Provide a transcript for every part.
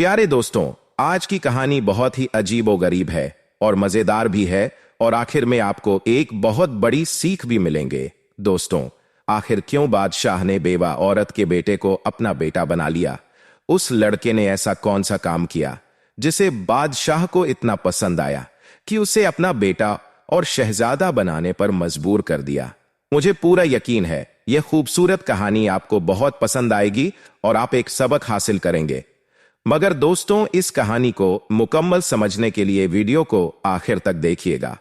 प्यारे दोस्तों, आज की कहानी बहुत ही अजीबोगरीब है और मजेदार भी है और आखिर में आपको एक बहुत बड़ी सीख भी मिलेंगे। दोस्तों, आखिर क्यों बादशाह ने बेवा औरत के बेटे को अपना बेटा बना लिया? उस लड़के ने ऐसा कौन सा काम किया जिसे बादशाह को इतना पसंद आया कि उसे अपना बेटा और शहजादा बनाने पर मजबूर कर दिया? मुझे पूरा यकीन है यह खूबसूरत कहानी आपको बहुत पसंद आएगी और आप एक सबक हासिल करेंगे। मगर दोस्तों, इस कहानी को मुकम्मल समझने के लिए वीडियो को आखिर तक देखिएगा।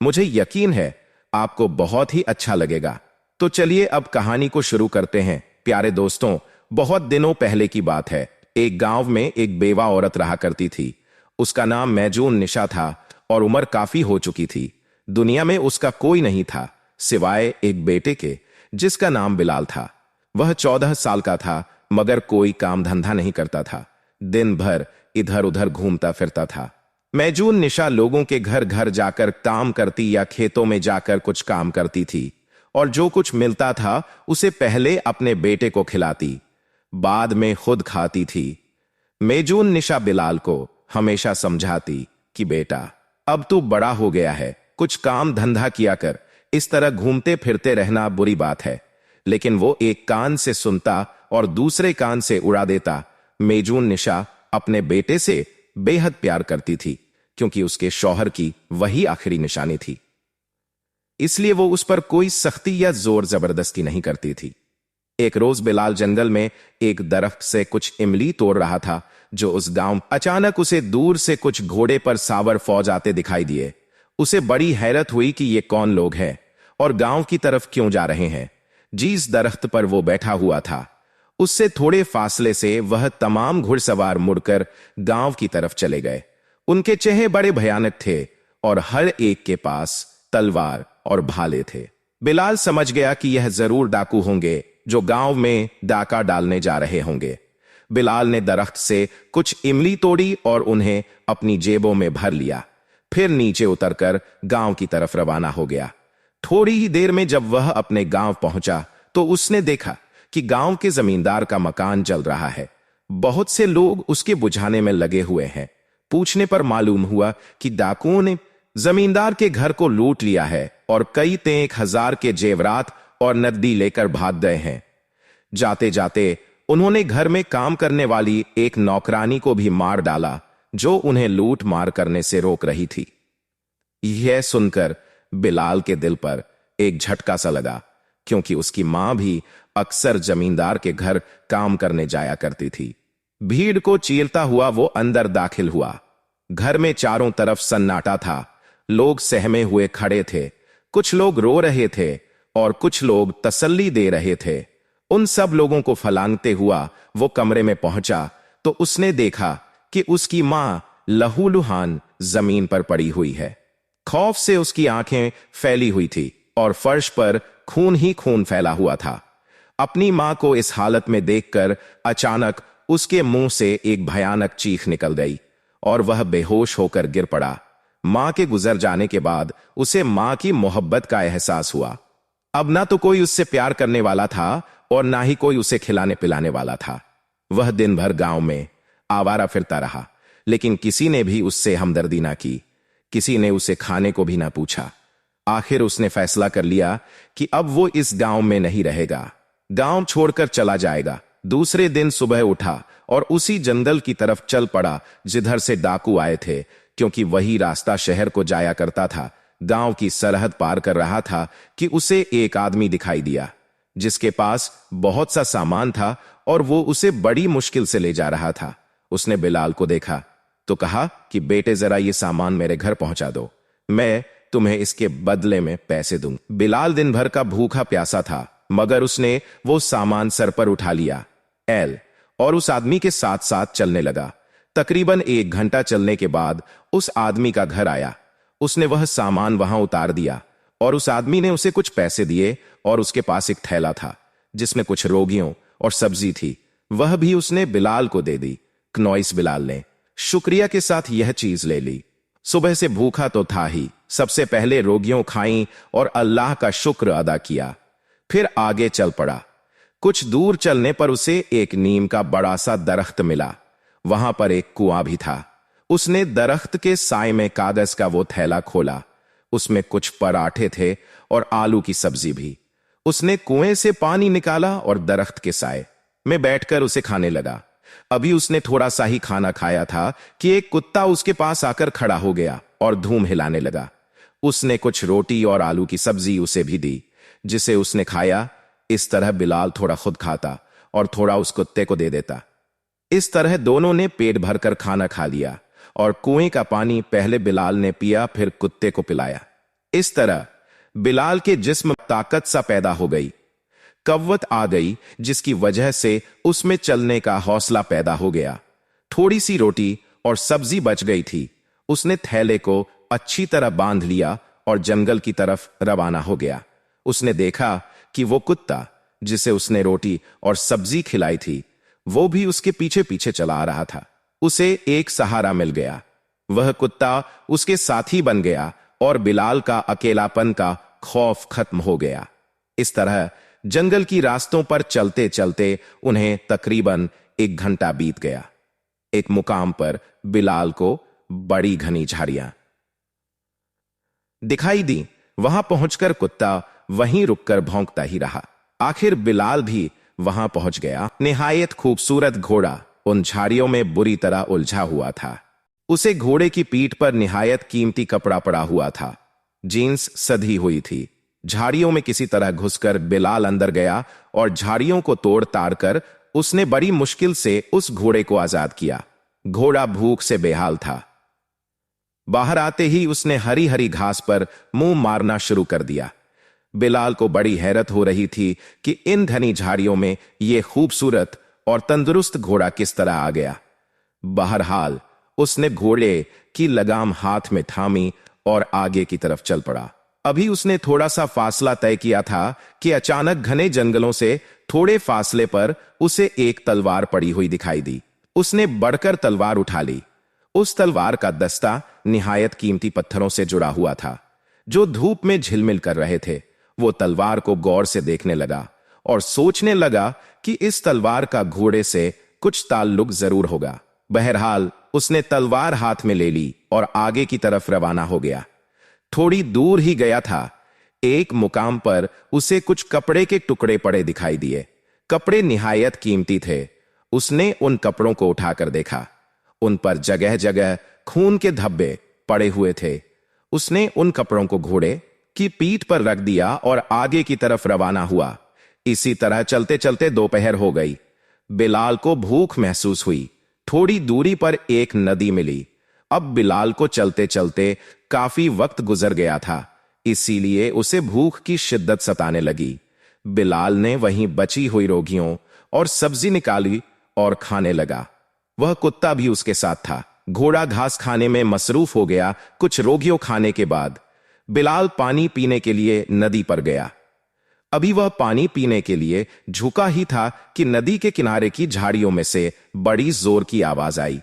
मुझे यकीन है आपको बहुत ही अच्छा लगेगा। तो चलिए अब कहानी को शुरू करते हैं। प्यारे दोस्तों, बहुत दिनों पहले की बात है। एक गांव में एक बेवा औरत रहा करती थी। उसका नाम मैजून निशा था और उम्र काफी हो चुकी थी। दुनिया में उसका कोई नहीं था सिवाय एक बेटे के, जिसका नाम बिलाल था। वह 14 साल का था, मगर कोई काम धंधा नहीं करता था। दिन भर इधर उधर घूमता फिरता था। मैजून निशा लोगों के घर घर जाकर काम करती या खेतों में जाकर कुछ काम करती थी और जो कुछ मिलता था उसे पहले अपने बेटे को खिलाती, बाद में खुद खाती थी। मैजून निशा बिलाल को हमेशा समझाती कि बेटा, अब तू बड़ा हो गया है, कुछ काम धंधा किया कर, इस तरह घूमते फिरते रहना बुरी बात है। लेकिन वो एक कान से सुनता और दूसरे कान से उड़ा देता। मैजून निशा अपने बेटे से बेहद प्यार करती थी क्योंकि उसके शौहर की वही आखिरी निशानी थी। इसलिए वो उस पर कोई सख्ती या जोर जबरदस्ती नहीं करती थी। एक रोज बिलाल जंगल में एक दरख्त से कुछ इमली तोड़ रहा था जो उस गांव। अचानक उसे दूर से कुछ घोड़े पर सावर फौज आते दिखाई दिए। उसे बड़ी हैरत हुई कि ये कौन लोग हैं और गांव की तरफ क्यों जा रहे हैं। जिस दरख्त पर वो बैठा हुआ था उससे थोड़े फासले से वह तमाम घुड़सवार मुड़कर गांव की तरफ चले गए। उनके चेहरे बड़े भयानक थे और हर एक के पास तलवार और भाले थे। बिलाल समझ गया कि यह जरूर डाकू होंगे जो गांव में डाका डालने जा रहे होंगे। बिलाल ने दरख्त से कुछ इमली तोड़ी और उन्हें अपनी जेबों में भर लिया। फिर नीचे उतरकर गांव की तरफ रवाना हो गया। थोड़ी ही देर में जब वह अपने गांव पहुंचा तो उसने देखा कि गांव के जमींदार का मकान जल रहा है। बहुत से लोग उसके बुझाने में लगे हुए हैं। पूछने पर मालूम हुआ कि डाकुओं ने जमींदार के घर को लूट लिया है और कई 1000 के जेवरात और नकदी लेकर भाग गए हैं। जाते जाते उन्होंने घर में काम करने वाली एक नौकरानी को भी मार डाला जो उन्हें लूट मार करने से रोक रही थी। यह सुनकर बिलाल के दिल पर एक झटका सा लगा क्योंकि उसकी मां भी अक्सर जमींदार के घर काम करने जाया करती थी। भीड़ को चीरता हुआ वो अंदर दाखिल हुआ। घर में चारों तरफ सन्नाटा था। लोग सहमे हुए खड़े थे। कुछ लोग रो रहे थे और कुछ लोग तसल्ली दे रहे थे। उन सब लोगों को फलांगते हुआ वो कमरे में पहुंचा तो उसने देखा कि उसकी मां लहूलुहान जमीन पर पड़ी हुई है। खौफ से उसकी आंखें फैली हुई थी और फर्श पर खून ही खून फैला हुआ था। अपनी मां को इस हालत में देखकर अचानक उसके मुंह से एक भयानक चीख निकल गई और वह बेहोश होकर गिर पड़ा। मां के गुजर जाने के बाद उसे मां की मोहब्बत का एहसास हुआ। अब ना तो कोई उससे प्यार करने वाला था और ना ही कोई उसे खिलाने पिलाने वाला था। वह दिन भर गांव में आवारा फिरता रहा, लेकिन किसी ने भी उससे हमदर्दी ना की। किसी ने उसे खाने को भी ना पूछा। आखिर उसने फैसला कर लिया कि अब वो इस गांव में नहीं रहेगा, गांव छोड़कर चला जाएगा। दूसरे दिन सुबह उठा और उसी जंगल की तरफ चल पड़ा जिधर से डाकू आए थे, क्योंकि वही रास्ता शहर को जाया करता था। गांव की सरहद पार कर रहा था कि उसे एक आदमी दिखाई दिया जिसके पास बहुत सा सामान था और वो उसे बड़ी मुश्किल से ले जा रहा था। उसने बिलाल को देखा तो कहा कि बेटे, जरा ये सामान मेरे घर पहुंचा दो, मैं तुम्हें इसके बदले में पैसे दूं। बिलाल दिन भर का भूखा प्यासा था, मगर उसने वो सामान सर पर उठा लिया और उस आदमी के साथ साथ चलने लगा। तकरीबन 1 घंटा चलने के बाद उस आदमी का घर आया। उसने वह सामान वहां उतार दिया और उस आदमी ने उसे कुछ पैसे दिए और उसके पास एक थैला था जिसमें कुछ रोगियों और सब्जी थी। वह भी उसने बिलाल को दे दी। कनौइस बिलाल ने शुक्रिया के साथ यह चीज ले ली। सुबह से भूखा तो था ही, सबसे पहले रोगियों खाई और अल्लाह का शुक्र अदा किया। फिर आगे चल पड़ा। कुछ दूर चलने पर उसे एक नीम का बड़ा सा दरख्त मिला। वहां पर एक कुआं भी था। उसने दरख्त के साए में कागज का वो थैला खोला। उसमें कुछ पराठे थे और आलू की सब्जी भी। उसने कुएं से पानी निकाला और दरख्त के साए में बैठकर उसे खाने लगा। अभी उसने थोड़ा सा ही खाना खाया था कि एक कुत्ता उसके पास आकर खड़ा हो गया और धूम हिलाने लगा। उसने कुछ रोटी और आलू की सब्जी उसे भी दी, जिसे उसने खाया। इस तरह बिलाल थोड़ा खुद खाता और थोड़ा उस कुत्ते को दे देता। इस तरह दोनों ने पेट भरकर खाना खा लिया और कुएं का पानी पहले बिलाल ने पिया, फिर कुत्ते को पिलाया। इस तरह बिलाल के जिस्म में ताकत सा पैदा हो गई, कव्वत आ गई, जिसकी वजह से उसमें चलने का हौसला पैदा हो गया। थोड़ी सी रोटी और सब्जी बच गई थी। उसने थैले को अच्छी तरह बांध लिया और जंगल की तरफ रवाना हो गया। उसने देखा कि वो कुत्ता जिसे उसने रोटी और सब्जी खिलाई थी, वो भी उसके पीछे पीछे चला आ रहा था। उसे एक सहारा मिल गया। वह कुत्ता उसके साथी बन गया और बिलाल का अकेलापन का खौफ खत्म हो गया। इस तरह जंगल की रास्तों पर चलते चलते उन्हें तकरीबन 1 घंटा बीत गया। एक मुकाम पर बिलाल को बड़ी घनी झाड़ियां दिखाई दी। वहां पहुंचकर कुत्ता वहीं रुककर भौंकता ही रहा। आखिर बिलाल भी वहां पहुंच गया। निहायत खूबसूरत घोड़ा उन झाड़ियों में बुरी तरह उलझा हुआ था। उसे घोड़े की पीठ पर निहायत कीमती कपड़ा पड़ा हुआ था। जीन्स सधी हुई थी। झाड़ियों में किसी तरह घुसकर बिलाल अंदर गया और झाड़ियों को तोड़ ताड़ कर उसने बड़ी मुश्किल से उस घोड़े को आजाद किया। घोड़ा भूख से बेहाल था। बाहर आते ही उसने हरी हरी घास पर मुंह मारना शुरू कर दिया। बिलाल को बड़ी हैरत हो रही थी कि इन घनी झाड़ियों में यह खूबसूरत और तंदुरुस्त घोड़ा किस तरह आ गया। बहरहाल उसने घोड़े की लगाम हाथ में थामी और आगे की तरफ चल पड़ा। अभी उसने थोड़ा सा फासला तय किया था कि अचानक घने जंगलों से थोड़े फासले पर उसे एक तलवार पड़ी हुई दिखाई दी। उसने बढ़कर तलवार उठा ली। उस तलवार का दस्ता निहायत कीमती पत्थरों से जुड़ा हुआ था, जो धूप में झिलमिल कर रहे थे। वो तलवार को गौर से देखने लगा और सोचने लगा कि इस तलवार का घोड़े से कुछ ताल्लुक जरूर होगा। बहरहाल उसने तलवार हाथ में ले ली और आगे की तरफ रवाना हो गया। थोड़ी दूर ही गया था, एक मुकाम पर उसे कुछ कपड़े के टुकड़े पड़े दिखाई दिए। कपड़े निहायत कीमती थे। उसने उन कपड़ों को उठाकर देखा। उन पर जगह जगह खून के धब्बे पड़े हुए थे। उसने उन कपड़ों को घोड़े की पीठ पर रख दिया और आगे की तरफ रवाना हुआ। इसी तरह चलते चलते दोपहर हो गई। बिलाल को भूख महसूस हुई। थोड़ी दूरी पर एक नदी मिली। अब बिलाल को चलते चलते काफी वक्त गुजर गया था, इसीलिए उसे भूख की शिद्दत सताने लगी। बिलाल ने वहीं बची हुई रोगियों और सब्जी निकाली और खाने लगा। वह कुत्ता भी उसके साथ था। घोड़ा घास खाने में मसरूफ हो गया। कुछ रोगियों खाने के बाद बिलाल पानी पीने के लिए नदी पर गया। अभी वह पानी पीने के लिए झुका ही था कि नदी के किनारे की झाड़ियों में से बड़ी जोर की आवाज आई।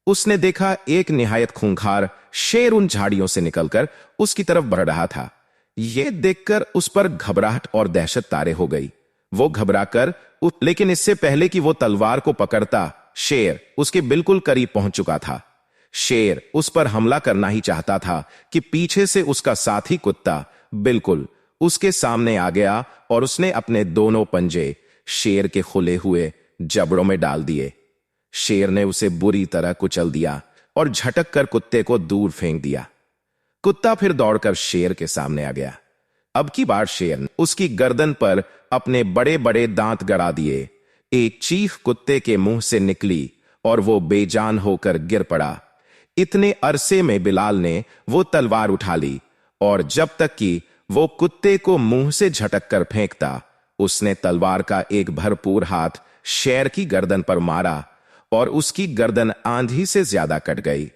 उसने देखा एक निहायत खूंखार शेर उन झाड़ियों से निकलकर उसकी तरफ बढ़ रहा था। यह देखकर उस पर घबराहट और दहशत तारे हो गई। वो घबराकर लेकिन इससे पहले कि वो तलवार को पकड़ता, शेर उसके बिल्कुल करीब पहुंच चुका था। शेर उस पर हमला करना ही चाहता था कि पीछे से उसका साथी कुत्ता बिल्कुल उसके सामने आ गया और उसने अपने दोनों पंजे शेर के खुले हुए जबड़ों में डाल दिए। शेर ने उसे बुरी तरह कुचल दिया और झटक कर कुत्ते को दूर फेंक दिया। कुत्ता फिर दौड़कर शेर के सामने आ गया। अब की बार शेर ने उसकी गर्दन पर अपने बड़े बड़े दांत गड़ा दिए। एक चीख कुत्ते के मुंह से निकली और वो बेजान होकर गिर पड़ा। इतने अरसे में बिलाल ने वो तलवार उठा ली और जब तक कि वो कुत्ते को मुंह से झटक कर फेंकता, उसने तलवार का एक भरपूर हाथ शेर की गर्दन पर मारा और उसकी गर्दन आंधी से ज्यादा कट गई।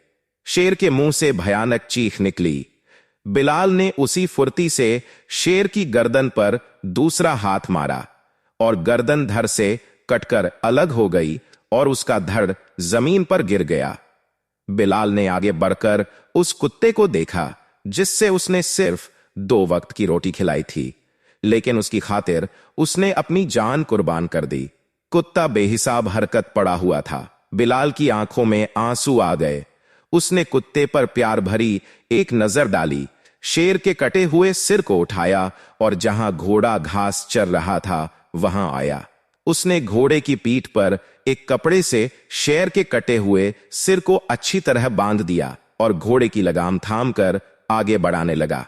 शेर के मुंह से भयानक चीख निकली। बिलाल ने उसी फुर्ती से शेर की गर्दन पर दूसरा हाथ मारा और गर्दन धड़ से कटकर अलग हो गई और उसका धड़ जमीन पर गिर गया। बिलाल ने आगे बढ़कर उस कुत्ते को देखा जिससे उसने सिर्फ 2 वक्त की रोटी खिलाई थी, लेकिन उसकी खातिर उसने अपनी जान कुर्बान कर दी। कुत्ता बेहिसाब हरकत पड़ा हुआ था। बिलाल की आंखों में आंसू आ गए। उसने कुत्ते पर प्यार भरी एक नजर डाली, शेर के कटे हुए सिर को उठाया और जहां घोड़ा घास चर रहा था वहां आया। उसने घोड़े की पीठ पर एक कपड़े से शेर के कटे हुए सिर को अच्छी तरह बांध दिया और घोड़े की लगाम थामकर आगे बढ़ाने लगा।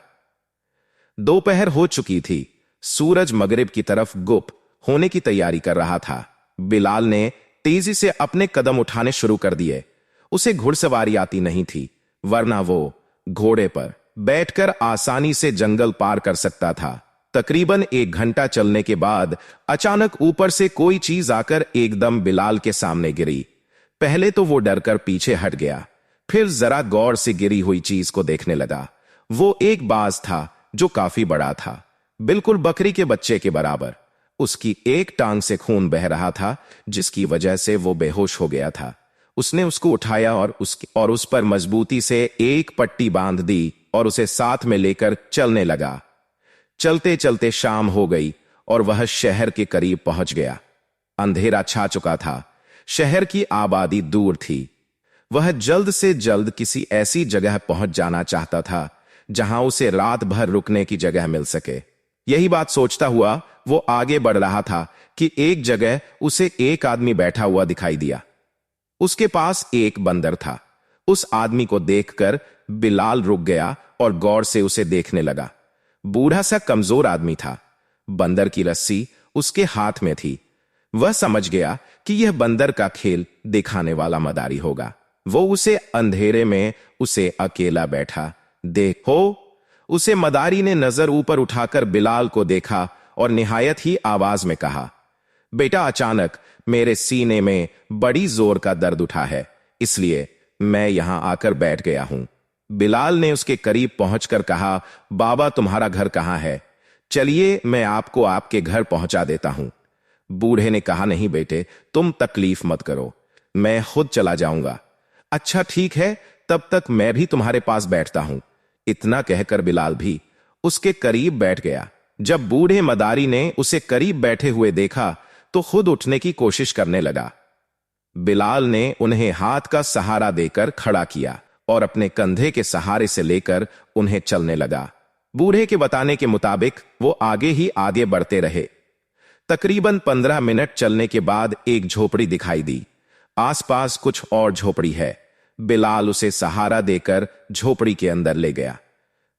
दोपहर हो चुकी थी। सूरज मगरिब की गुप गुप होने की तैयारी कर रहा था। बिलाल ने तेजी से अपने कदम उठाने शुरू कर दिए। उसे घुड़सवारी आती नहीं थी, वरना वो घोड़े पर बैठकर आसानी से जंगल पार कर सकता था। तकरीबन 1 घंटा चलने के बाद अचानक ऊपर से कोई चीज आकर एकदम बिलाल के सामने गिरी। पहले तो वो डरकर पीछे हट गया, फिर जरा गौर से गिरी हुई चीज को देखने लगा। वो एक बाज था जो काफी बड़ा था, बिल्कुल बकरी के बच्चे के बराबर। उसकी एक टांग से खून बह रहा था, जिसकी वजह से वो बेहोश हो गया था। उसने उसको उठाया और उस पर मजबूती से एक पट्टी बांध दी और उसे साथ में लेकर चलने लगा। चलते चलते शाम हो गई और वह शहर के करीब पहुंच गया। अंधेरा छा चुका था, शहर की आबादी दूर थी। वह जल्द से जल्द किसी ऐसी जगह पहुंच जाना चाहता था जहां उसे रात भर रुकने की जगह मिल सके। यही बात सोचता हुआ वो आगे बढ़ रहा था कि एक जगह उसे एक आदमी बैठा हुआ दिखाई दिया। उसके पास एक बंदर था। उस आदमी को देखकर बिलाल रुक गया और गौर से उसे देखने लगा। बूढ़ा सा कमजोर आदमी था। बंदर की रस्सी उसके हाथ में थी। वह समझ गया कि यह बंदर का खेल दिखाने वाला मदारी होगा। वो उसे अंधेरे में उसे अकेला बैठा देखो। उसे मदारी ने नजर ऊपर उठाकर बिलाल को देखा और निहायत ही आवाज में कहा, बेटा, अचानक मेरे सीने में बड़ी जोर का दर्द उठा है, इसलिए मैं यहां आकर बैठ गया हूं। बिलाल ने उसके करीब पहुंचकर कहा, बाबा, तुम्हारा घर कहां है? चलिए मैं आपको आपके घर पहुंचा देता हूं। बूढ़े ने कहा, नहीं बेटे, तुम तकलीफ मत करो, मैं खुद चला जाऊंगा। अच्छा ठीक है, तब तक मैं भी तुम्हारे पास बैठता हूं। इतना कहकर बिलाल भी उसके करीब बैठ गया। जब बूढ़े मदारी ने उसे करीब बैठे हुए देखा तो खुद उठने की कोशिश करने लगा। बिलाल ने उन्हें हाथ का सहारा देकर खड़ा किया और अपने कंधे के सहारे से लेकर उन्हें चलने लगा। बूढ़े के बताने के मुताबिक वो आगे ही आगे बढ़ते रहे। तकरीबन 15 मिनट चलने के बाद एक झोपड़ी दिखाई दी। आसपास कुछ और झोपड़ी है। बिलाल उसे सहारा देकर झोपड़ी के अंदर ले गया।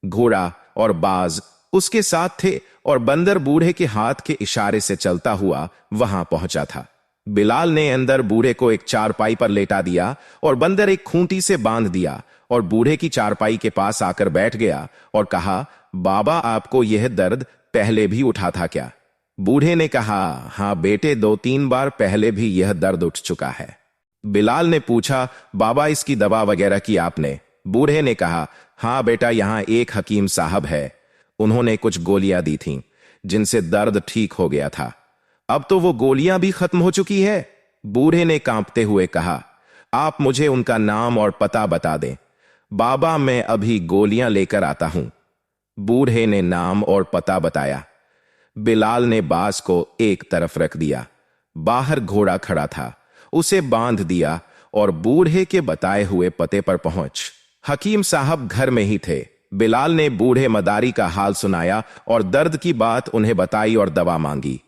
घोड़ा और बाज उसके साथ थे और बंदर बूढ़े के हाथ के इशारे से चलता हुआ वहां पहुंचा था। बिलाल ने अंदर बूढ़े को एक चारपाई पर लेटा दिया और बंदर एक खूंटी से बांध दिया और बूढ़े की चारपाई के पास आकर बैठ गया और कहा, बाबा, आपको यह दर्द पहले भी उठा था क्या? बूढ़े ने कहा, हां बेटे, 2-3 बार पहले भी यह दर्द उठ चुका है। बिलाल ने पूछा, बाबा, इसकी दवा वगैरह की आपने? बूढ़े ने कहा, हां बेटा, यहां एक हकीम साहब है, उन्होंने कुछ गोलियां दी थीं जिनसे दर्द ठीक हो गया था। अब तो वो गोलियां भी खत्म हो चुकी है। बूढ़े ने कांपते हुए कहा, आप मुझे उनका नाम और पता बता दें। बाबा, मैं अभी गोलियां लेकर आता हूं। बूढ़े ने नाम और पता बताया। बिलाल ने बाज को एक तरफ रख दिया। बाहर घोड़ा खड़ा था, उसे बांध दिया और बूढ़े के बताए हुए पते पर पहुंच। हकीम साहब घर में ही थे। बिलाल ने बूढ़े मदारी का हाल सुनाया और दर्द की बात उन्हें बताई और दवा मांगी।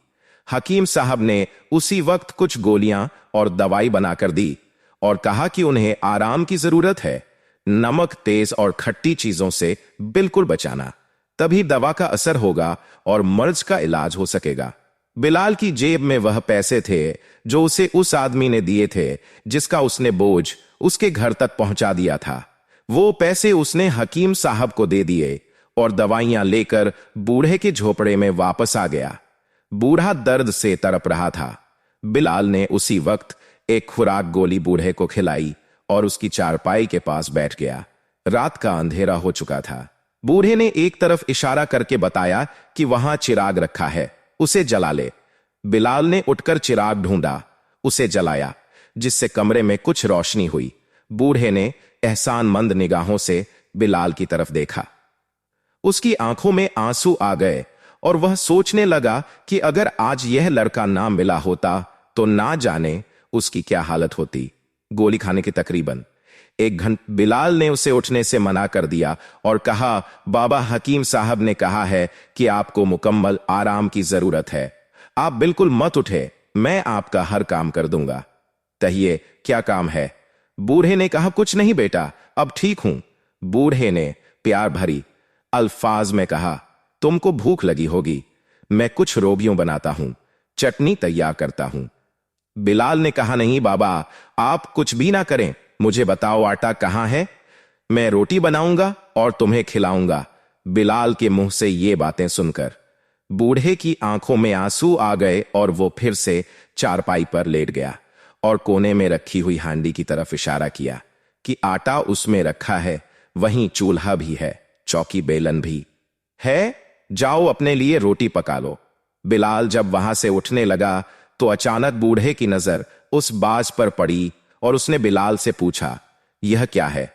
हकीम साहब ने उसी वक्त कुछ गोलियां और दवाई बनाकर दी और कहा कि उन्हें आराम की जरूरत है। नमक, तेज और खट्टी चीजों से बिल्कुल बचाना, तभी दवा का असर होगा और मर्ज का इलाज हो सकेगा। बिलाल की जेब में वह पैसे थे जो उसे उस आदमी ने दिए थे जिसका उसने बोझ उसके घर तक पहुंचा दिया था। वो पैसे उसने हकीम साहब को दे दिए और दवाइयां लेकर बूढ़े के झोपड़े में वापस आ गया। बूढ़ा दर्द से तड़प रहा था। बिलाल ने उसी वक्त एक खुराक गोली बूढ़े को खिलाई और उसकी चारपाई के पास बैठ गया। रात का अंधेरा हो चुका था। बूढ़े ने एक तरफ इशारा करके बताया कि वहां चिराग रखा है, उसे जला ले। बिलाल ने उठकर चिराग ढूंढा, उसे जलाया, जिससे कमरे में कुछ रोशनी हुई। बूढ़े ने एहसानमंद निगाहों से बिलाल की तरफ देखा। उसकी आंखों में आंसू आ गए और वह सोचने लगा कि अगर आज यह लड़का ना मिला होता तो ना जाने उसकी क्या हालत होती। गोली खाने के तकरीबन 1 घंटे। बिलाल ने उसे उठने से मना कर दिया और कहा, बाबा हकीम साहब ने कहा है कि आपको मुकम्मल आराम की जरूरत है, आप बिल्कुल मत उठे, मैं आपका हर काम कर दूंगा। कहिए क्या काम है? बूढ़े ने कहा, कुछ नहीं बेटा, अब ठीक हूं। बूढ़े ने प्यार भरी अल्फाज में कहा, तुमको भूख लगी होगी, मैं कुछ रोटियां बनाता हूं, चटनी तैयार करता हूं। बिलाल ने कहा, नहीं बाबा, आप कुछ भी ना करें, मुझे बताओ आटा कहां है, मैं रोटी बनाऊंगा और तुम्हें खिलाऊंगा। बिलाल के मुंह से ये बातें सुनकर बूढ़े की आंखों में आंसू आ गए और वो फिर से चारपाई पर लेट गया और कोने में रखी हुई हांडी की तरफ इशारा किया कि आटा उसमें रखा है, वहीं चूल्हा भी है, चौकी बेलन भी है, जाओ अपने लिए रोटी पका लो। बिलाल जब वहां से उठने लगा तो अचानक बूढ़े की नजर उस बाज पर पड़ी और उसने बिलाल से पूछा, यह क्या है?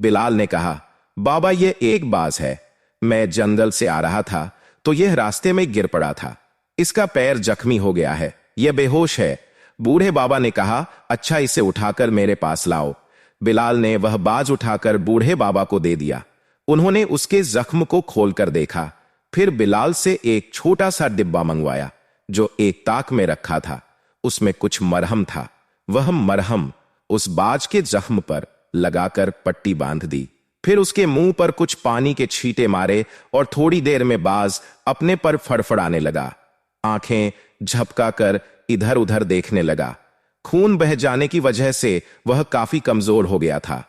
बिलाल ने कहा, बाबा यह एक बाज है, मैं जंगल से आ रहा था तो यह रास्ते में गिर पड़ा था, इसका पैर जख्मी हो गया है, यह बेहोश है। बूढ़े बाबा ने कहा, अच्छा इसे उठाकर मेरे पास लाओ। बिलाल ने वह बाज उठाकर बूढ़े बाबा को दे दिया। उन्होंने उसके जख्म को खोलकर देखा, फिर बिलाल से एक छोटा सा डिब्बा मंगवाया जो एक ताक में रखा था, उसमें कुछ मरहम था। वह मरहम उस बाज के जख्म पर लगाकर पट्टी बांध दी, फिर उसके मुंह पर कुछ पानी के छींटे मारे और थोड़ी देर में बाज अपने पर फड़फड़ाने लगा, आंखें झपका कर इधर उधर देखने लगा। खून बह जाने की वजह से वह काफी कमजोर हो गया था।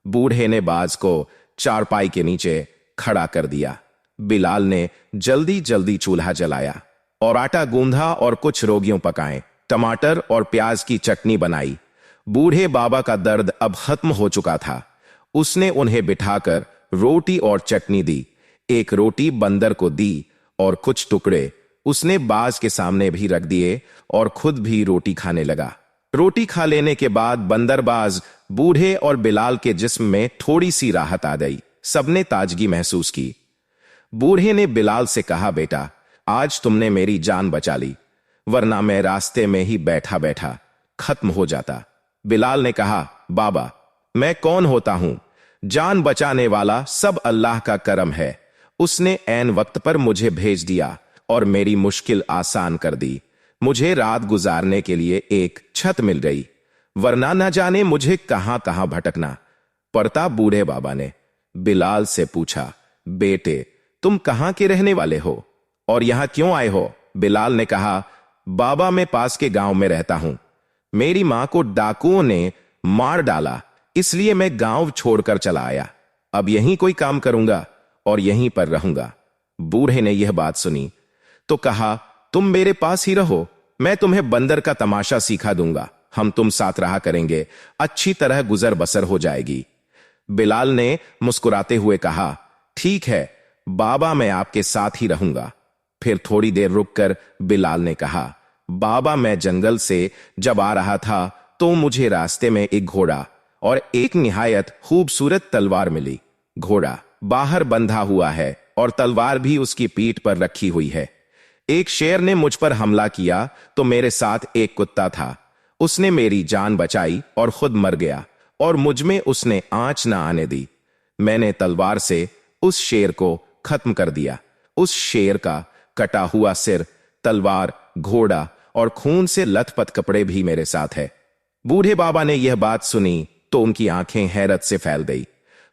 बूढ़े ने बाज को चारपाई के नीचे खड़ा कर दिया। बिलाल ने जल्दी जल्दी चूल्हा जलाया और आटा गूंधा और कुछ रोटियां पकाएं, टमाटर और प्याज की चटनी बनाई। बूढ़े बाबा का दर्द अब खत्म हो चुका था। उसने उन्हें बिठाकर रोटी और चटनी दी, एक रोटी बंदर को दी और कुछ टुकड़े उसने बाज के सामने भी रख दिए और खुद भी रोटी खाने लगा। रोटी खा लेने के बाद बंदरबाज, बूढ़े और बिलाल के जिस्म में थोड़ी सी राहत आ गई, सबने ताजगी महसूस की। बूढ़े ने बिलाल से कहा, बेटा आज तुमने मेरी जान बचा ली, वरना मैं रास्ते में ही बैठा बैठा खत्म हो जाता। बिलाल ने कहा, बाबा मैं कौन होता हूं, जान बचाने वाला सब अल्लाह का करम है, उसने ऐन वक्त पर मुझे भेज दिया और मेरी मुश्किल आसान कर दी। मुझे रात गुजारने के लिए एक छत मिल गई, वरना न जाने मुझे कहां कहां भटकना पड़ता। बूढ़े बाबा ने बिलाल से पूछा, बेटे तुम कहां के रहने वाले हो और यहां क्यों आए हो? बिलाल ने कहा, बाबा मैं पास के गांव में रहता हूं, मेरी मां को डाकुओं ने मार डाला, इसलिए मैं गांव छोड़कर चला आया, अब यहीं कोई काम करूंगा और यहीं पर रहूंगा। बूढ़े ने यह बात सुनी तो कहा, तुम मेरे पास ही रहो, मैं तुम्हें बंदर का तमाशा सिखा दूंगा, हम तुम साथ रहा करेंगे, अच्छी तरह गुजर बसर हो जाएगी। बिलाल ने मुस्कुराते हुए कहा, ठीक है बाबा मैं आपके साथ ही रहूंगा। फिर थोड़ी देर रुककर बिलाल ने कहा, बाबा मैं जंगल से जब आ रहा था तो मुझे रास्ते में एक घोड़ा और एक निहायत खूबसूरत तलवार मिली। घोड़ा बाहर बंधा हुआ है और तलवार भी उसकी पीठ पर रखी हुई है। एक शेर ने मुझ पर हमला किया तो मेरे साथ एक कुत्ता था, उसने मेरी जान बचाई और खुद मर गया और मुझ में उसने आंच ना आने दी। मैंने तलवार से उस शेर को खत्म कर दिया। उस शेर का कटा हुआ सिर, तलवार, घोड़ा और खून से लथपथ कपड़े भी मेरे साथ है। बूढ़े बाबा ने यह बात सुनी तो उनकी आंखें हैरत से फैल गई।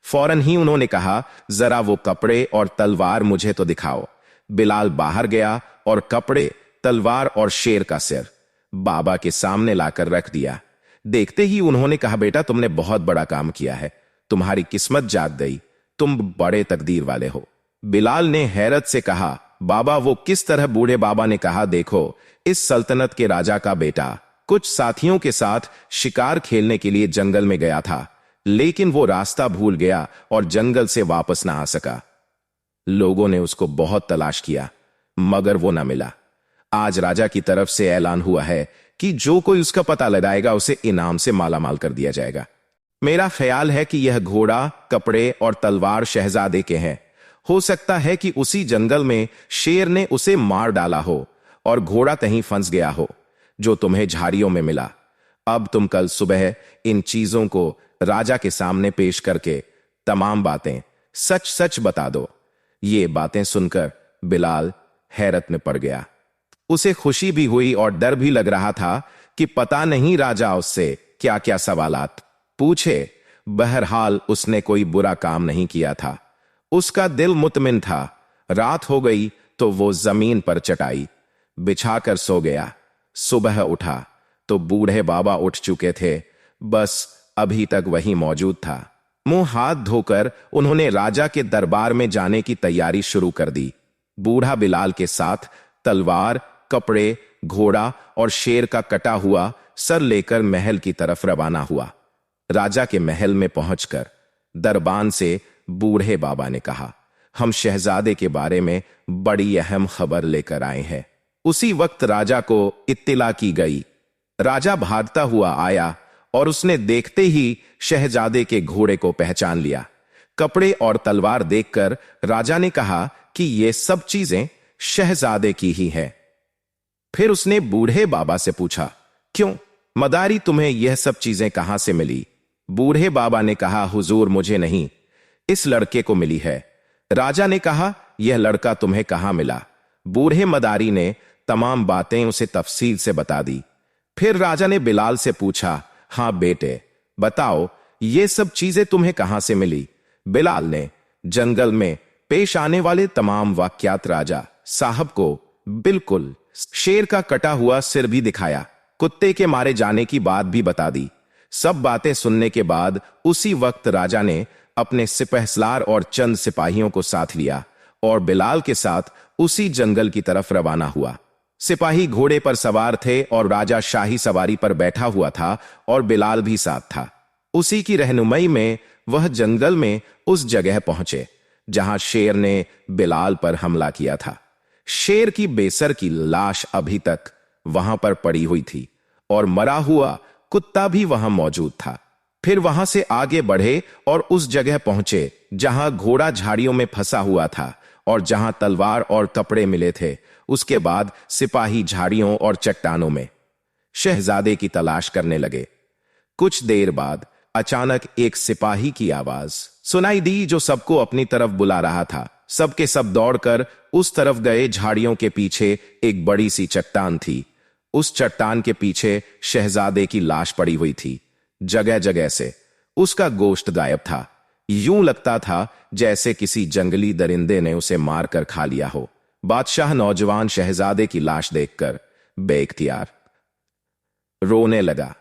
फौरन ही उन्होंने कहा, जरा वो कपड़े और तलवार मुझे तो दिखाओ। बिलाल बाहर गया और कपड़े, तलवार और शेर का सिर बाबा के सामने लाकर रख दिया। देखते ही उन्होंने कहा, बेटा तुमने बहुत बड़ा काम किया है, तुम्हारी किस्मत जाग गई, तुम बड़े तकदीर वाले हो। बिलाल ने हैरत से कहा, बाबा वो किस तरह? बूढ़े बाबा ने कहा, देखो इस सल्तनत के राजा का बेटा कुछ साथियों के साथ शिकार खेलने के लिए जंगल में गया था, लेकिन वो रास्ता भूल गया और जंगल से वापस ना आ सका। लोगों ने उसको बहुत तलाश किया मगर वो ना मिला। आज राजा की तरफ से ऐलान हुआ है कि जो कोई उसका पता लगाएगा उसे इनाम से मालामाल कर दिया जाएगा। मेरा ख्याल है कि यह घोड़ा, कपड़े और तलवार शहजादे के हैं। हो सकता है कि उसी जंगल में शेर ने उसे मार डाला हो और घोड़ा कहीं फंस गया हो जो तुम्हें झाड़ियों में मिला। अब तुम कल सुबह इन चीजों को राजा के सामने पेश करके तमाम बातें सच सच बता दो। ये बातें सुनकर बिलाल हैरत में पड़ गया। उसे खुशी भी हुई और डर भी लग रहा था कि पता नहीं राजा उससे क्या क्या सवालात पूछे। बहरहाल उसने कोई बुरा काम नहीं किया था। उसका दिल मुतमिन था। रात हो गई तो वो जमीन पर चटाई बिछाकर सो गया। सुबह उठा तो बूढ़े बाबा उठ चुके थे, बस अभी तक वहीं मौजूद था। मुंह हाथ धोकर उन्होंने राजा के दरबार में जाने की तैयारी शुरू कर दी। बूढ़ा बिलाल के साथ तलवार, कपड़े, घोड़ा और शेर का कटा हुआ सर लेकर महल की तरफ रवाना हुआ। राजा के महल में पहुंचकर दरबान से बूढ़े बाबा ने कहा, हम शहजादे के बारे में बड़ी अहम खबर लेकर आए हैं। उसी वक्त राजा को इत्तिला की गई। राजा भागता हुआ आया और उसने देखते ही शहजादे के घोड़े को पहचान लिया। कपड़े और तलवार देखकर राजा ने कहा कि ये सब चीजें शहजादे की ही हैं। फिर उसने बूढ़े बाबा से पूछा, क्यों मदारी, तुम्हें यह सब चीजें कहां से मिली? बूढ़े बाबा ने कहा, हुजूर मुझे नहीं, इस लड़के को मिली है। राजा ने कहा, यह लड़का तुम्हें कहां मिला? बूढ़े मदारी ने तमाम बातें उसे तफसील से बता दी। फिर राजा ने बिलाल से पूछा, हां बेटे बताओ, ये सब चीजें तुम्हें कहां से मिली? बिलाल ने जंगल में पेश आने वाले तमाम वाक्यात राजा साहब को बिल्कुल शेर का कटा हुआ सिर भी दिखाया, कुत्ते के मारे जाने की बात भी बता दी। सब बातें सुनने के बाद उसी वक्त राजा ने अपने सिपहसालार और चंद सिपाहियों को साथ लिया और बिलाल के साथ उसी जंगल की तरफ रवाना हुआ। सिपाही घोड़े पर सवार थे और राजा शाही सवारी पर बैठा हुआ था और बिलाल भी साथ था। उसी की रहनुमाई में वह जंगल में उस जगह पहुंचे जहां शेर ने बिलाल पर हमला किया था। शेर की बेसर की लाश अभी तक वहां पर पड़ी हुई थी और मरा हुआ कुत्ता भी वहां मौजूद था। फिर वहां से आगे बढ़े और उस जगह पहुंचे जहां घोड़ा झाड़ियों में फंसा हुआ था और जहां तलवार और कपड़े मिले थे। उसके बाद सिपाही झाड़ियों और चट्टानों में शहजादे की तलाश करने लगे। कुछ देर बाद अचानक एक सिपाही की आवाज सुनाई दी जो सबको अपनी तरफ बुला रहा था। सबके सब दौड़कर उस तरफ गए। झाड़ियों के पीछे एक बड़ी सी चट्टान थी। उस चट्टान के पीछे शहजादे की लाश पड़ी हुई थी। जगह जगह से उसका गोश्त गायब था। यूं लगता था जैसे किसी जंगली दरिंदे ने उसे मारकर खा लिया हो। बादशाह नौजवान शहजादे की लाश देखकर बेइख्तियार रोने लगा।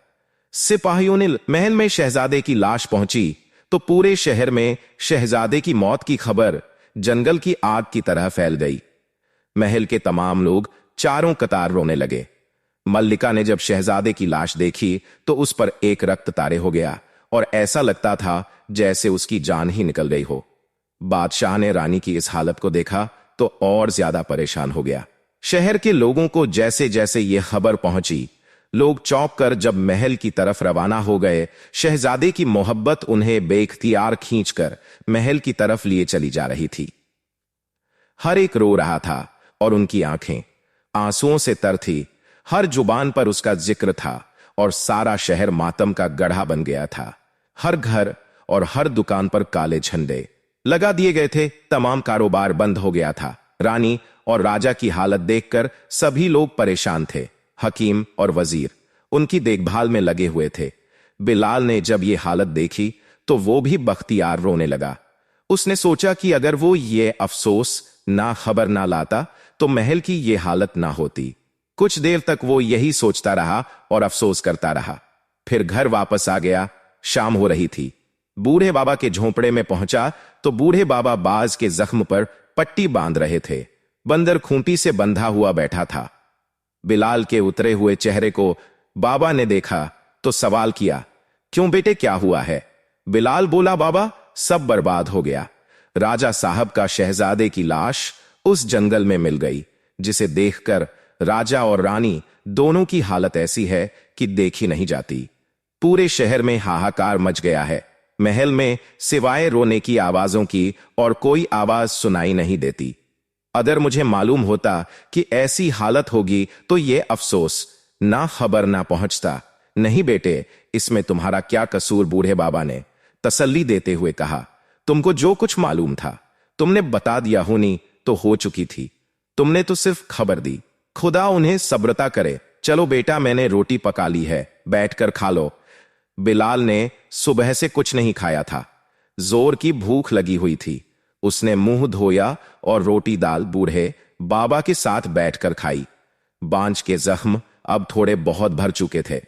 सिपाहियों ने महल में शहजादे की लाश पहुंची तो पूरे शहर में शहजादे की मौत की खबर जंगल की आग की तरह फैल गई। महल के तमाम लोग चारों कतार रोने लगे। मल्लिका ने जब शहजादे की लाश देखी तो उस पर एक रक्त तारे हो गया और ऐसा लगता था जैसे उसकी जान ही निकल गई हो। बादशाह ने रानी की इस हालत को देखा तो और ज्यादा परेशान हो गया। शहर के लोगों को जैसे जैसे यह खबर पहुंची, लोग चौंक कर जब महल की तरफ रवाना हो गए। शहजादे की मोहब्बत उन्हें बेइख्तियार खींचकर महल की तरफ लिए चली जा रही थी। हर एक रो रहा था और उनकी आंखें आंसुओं से तर थी। हर जुबान पर उसका जिक्र था और सारा शहर मातम का गढ़ा बन गया था। हर घर और हर दुकान पर काले झंडे लगा दिए गए थे। तमाम कारोबार बंद हो गया था। रानी और राजा की हालत देखकर सभी लोग परेशान थे। हकीम और वजीर उनकी देखभाल में लगे हुए थे। बिलाल ने जब ये हालत देखी तो वो भी बख्तियार रोने लगा। उसने सोचा कि अगर वो ये अफसोस ना खबर ना लाता तो महल की ये हालत ना होती। कुछ देर तक वो यही सोचता रहा और अफसोस करता रहा। फिर घर वापस आ गया। शाम हो रही थी। बूढ़े बाबा के झोंपड़े में पहुंचा तो बूढ़े बाबा बाज के जख्म पर पट्टी बांध रहे थे। बंदर खूंटी से बंधा हुआ बैठा था। बिलाल के उतरे हुए चेहरे को बाबा ने देखा तो सवाल किया, क्यों बेटे, क्या हुआ है? बिलाल बोला, बाबा सब बर्बाद हो गया। राजा साहब का शहजादे की लाश उस जंगल में मिल गई, जिसे देखकर राजा और रानी दोनों की हालत ऐसी है कि देखी नहीं जाती। पूरे शहर में हाहाकार मच गया है। महल में सिवाय रोने की आवाजों की और कोई आवाज सुनाई नहीं देती। अगर मुझे मालूम होता कि ऐसी हालत होगी तो यह अफसोस ना खबर ना पहुंचता नहीं बेटे, इसमें तुम्हारा क्या कसूर, बूढ़े बाबा ने तसल्ली देते हुए कहा। तुमको जो कुछ मालूम था तुमने बता दिया, होनी तो हो चुकी थी, तुमने तो सिर्फ खबर दी। खुदा उन्हें सब्रता करे। चलो बेटा, मैंने रोटी पका ली है, बैठकर खा लो। बिलाल ने सुबह से कुछ नहीं खाया था, जोर की भूख लगी हुई थी। उसने मुंह धोया और रोटी दाल बूढ़े बाबा के साथ बैठकर खाई। बांझ के जख्म अब थोड़े बहुत भर चुके थे।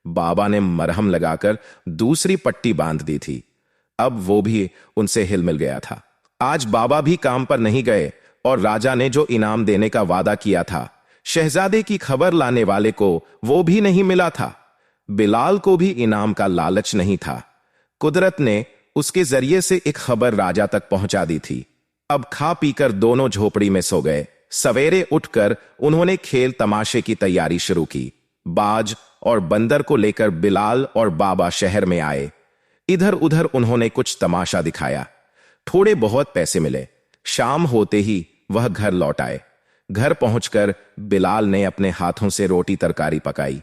बाबा ने मरहम लगाकर दूसरी पट्टी बांध दी थी। अब वो भी उनसे हिल मिल गया था। आज बाबा भी काम पर नहीं गए और राजा ने जो इनाम देने का वादा किया था, शहजादे की खबर लाने वाले को वो भी नहीं मिला था। बिलाल को भी इनाम का लालच नहीं था। कुदरत ने उसके जरिए से एक खबर राजा तक पहुंचा दी थी। अब खा पीकर दोनों झोपड़ी में सो गए। सवेरे उठकर उन्होंने खेल तमाशे की तैयारी शुरू की। बाज और बंदर को लेकर बिलाल और बाबा शहर में आए। इधर उधर उन्होंने कुछ तमाशा दिखाया। थोड़े बहुत पैसे मिले। शाम होते ही वह घर लौट आए। घर पहुंचकर बिलाल ने अपने हाथों से रोटी तरकारी पकाई।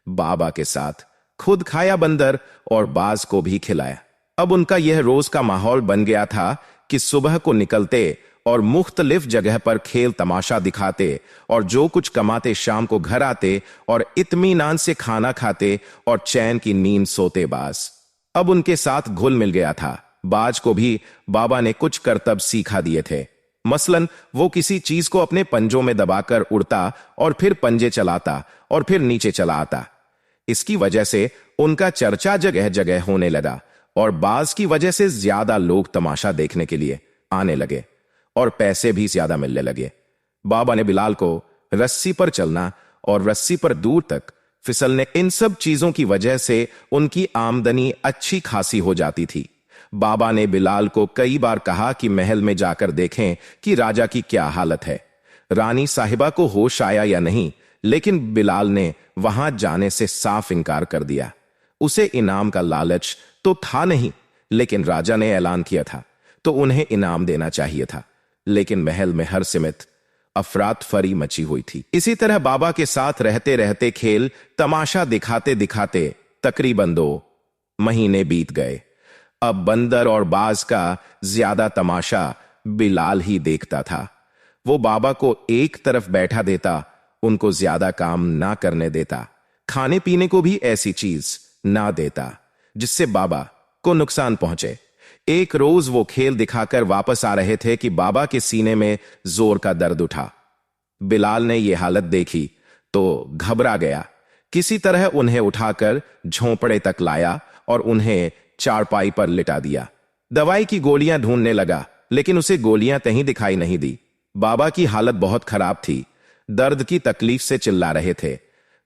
बाबा के साथ खुद खाया बंदर और बाज को भी खिलाया। अब उनका यह रोज का माहौल बन गया था कि सुबह को निकलते और मुख्तलिफ जगह पर खेल तमाशा दिखाते और जो कुछ कमाते शाम को घर आते और इत्मीनान से खाना खाते और चैन की नींद सोते। बाज अब उनके साथ घुल मिल गया था। बाज को भी बाबा ने कुछ करतब सिखा दिए थे। मसलन वो किसी चीज को अपने पंजों में दबाकर उड़ता और फिर पंजे चलाता और फिर नीचे चला आता। इसकी वजह से उनका चर्चा जगह जगह होने लगा और बाज की वजह से ज्यादा लोग तमाशा देखने के लिए आने लगे और पैसे भी ज्यादा मिलने लगे। बाबा ने बिलाल को रस्सी पर चलना और रस्सी पर दूर तक फिसलने, इन सब चीजों की वजह से उनकी आमदनी अच्छी खासी हो जाती थी। बाबा ने बिलाल को कई बार कहा कि महल में जाकर देखें कि राजा की क्या हालत है, रानी साहिबा को होश आया या नहीं, लेकिन बिलाल ने वहां जाने से साफ इनकार कर दिया। उसे इनाम का लालच तो था नहीं, लेकिन राजा ने ऐलान किया था तो उन्हें इनाम देना चाहिए था। लेकिन महल में हर सिमत अफरात फरी मची हुई थी। इसी तरह बाबा के साथ रहते रहते खेल तमाशा दिखाते दिखाते तकरीबन 2 महीने बीत गए। अब बंदर और बाज का ज्यादा तमाशा बिलाल ही देखता था। वो बाबा को एक तरफ बैठा देता, उनको ज्यादा काम ना करने देता, खाने पीने को भी ऐसी चीज ना देता जिससे बाबा को नुकसान पहुंचे। एक रोज वो खेल दिखाकर वापस आ रहे थे कि बाबा के सीने में जोर का दर्द उठा। बिलाल ने यह हालत देखी तो घबरा गया। किसी तरह उन्हें उठाकर झोंपड़े तक लाया और उन्हें चारपाई पर लिटा दिया। दवाई की गोलियां ढूंढने लगा, लेकिन उसे गोलियां कहीं दिखाई नहीं दी। बाबा की हालत बहुत खराब थी, दर्द की तकलीफ से चिल्ला रहे थे।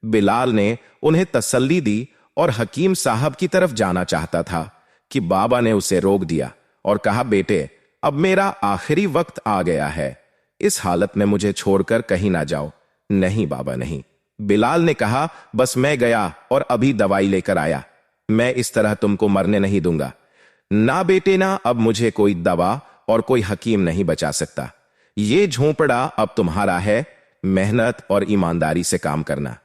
बिलाल ने उन्हें तसल्ली दी और हकीम साहब की तरफ जाना चाहता था कि बाबा ने उसे रोक दिया और कहा, बेटे, अब मेरा आखिरी वक्त आ गया है, इस हालत में मुझे छोड़कर कहीं ना जाओ। नहीं बाबा नहीं, बिलाल ने कहा, बस मैं गया और अभी दवाई लेकर आया, मैं इस तरह तुमको मरने नहीं दूंगा। ना बेटे ना, अब मुझे कोई दवा और कोई हकीम नहीं बचा सकता। ये झोंपड़ा अब तुम्हारा है, मेहनत और ईमानदारी से काम करना,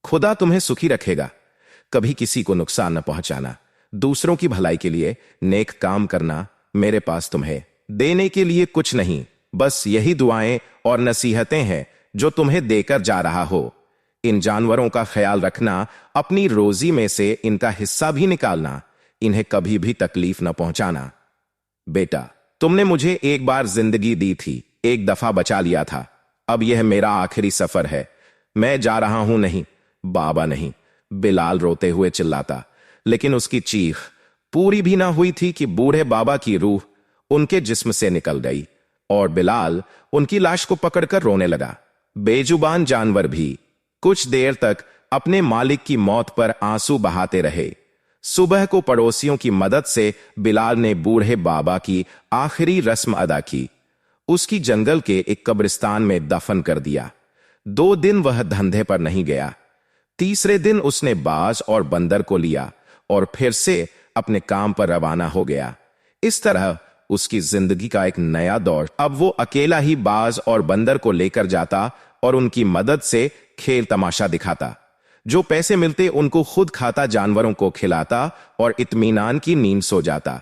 खुदा तुम्हें सुखी रखेगा। कभी किसी को नुकसान न पहुंचाना, दूसरों की भलाई के लिए नेक काम करना। मेरे पास तुम्हें देने के लिए कुछ नहीं, बस यही दुआएं और नसीहतें हैं जो तुम्हें देकर जा रहा हो। इन जानवरों का ख्याल रखना, अपनी रोजी में से इनका हिस्सा भी निकालना, इन्हें कभी भी तकलीफ न पहुंचाना। बेटा, तुमने मुझे एक बार जिंदगी दी थी, एक दफा बचा लिया था, अब यह मेरा आखिरी सफर है, मैं जा रहा हूं। नहीं बाबा नहीं, बिलाल रोते हुए चिल्लाता, लेकिन उसकी चीख पूरी भी ना हुई थी कि बूढ़े बाबा की रूह उनके जिस्म से निकल गई और बिलाल उनकी लाश को पकड़कर रोने लगा। बेजुबान जानवर भी कुछ देर तक अपने मालिक की मौत पर आंसू बहाते रहे। सुबह को पड़ोसियों की मदद से बिलाल ने बूढ़े बाबा की आखिरी रस्म अदा की। उसकी जंगल के एक कब्रिस्तान में दफन कर दिया। 2 दिन वह धंधे पर नहीं गया। तीसरे दिन उसने बाज और बंदर को लिया और फिर से अपने काम पर रवाना हो गया। इस तरह उसकी जिंदगी का एक नया दौर। अब वो अकेला ही बाज और बंदर को लेकर जाता और उनकी मदद से खेल तमाशा दिखाता। जो पैसे मिलते उनको खुद खाता, जानवरों को खिलाता और इत्मीनान की नींद सो जाता।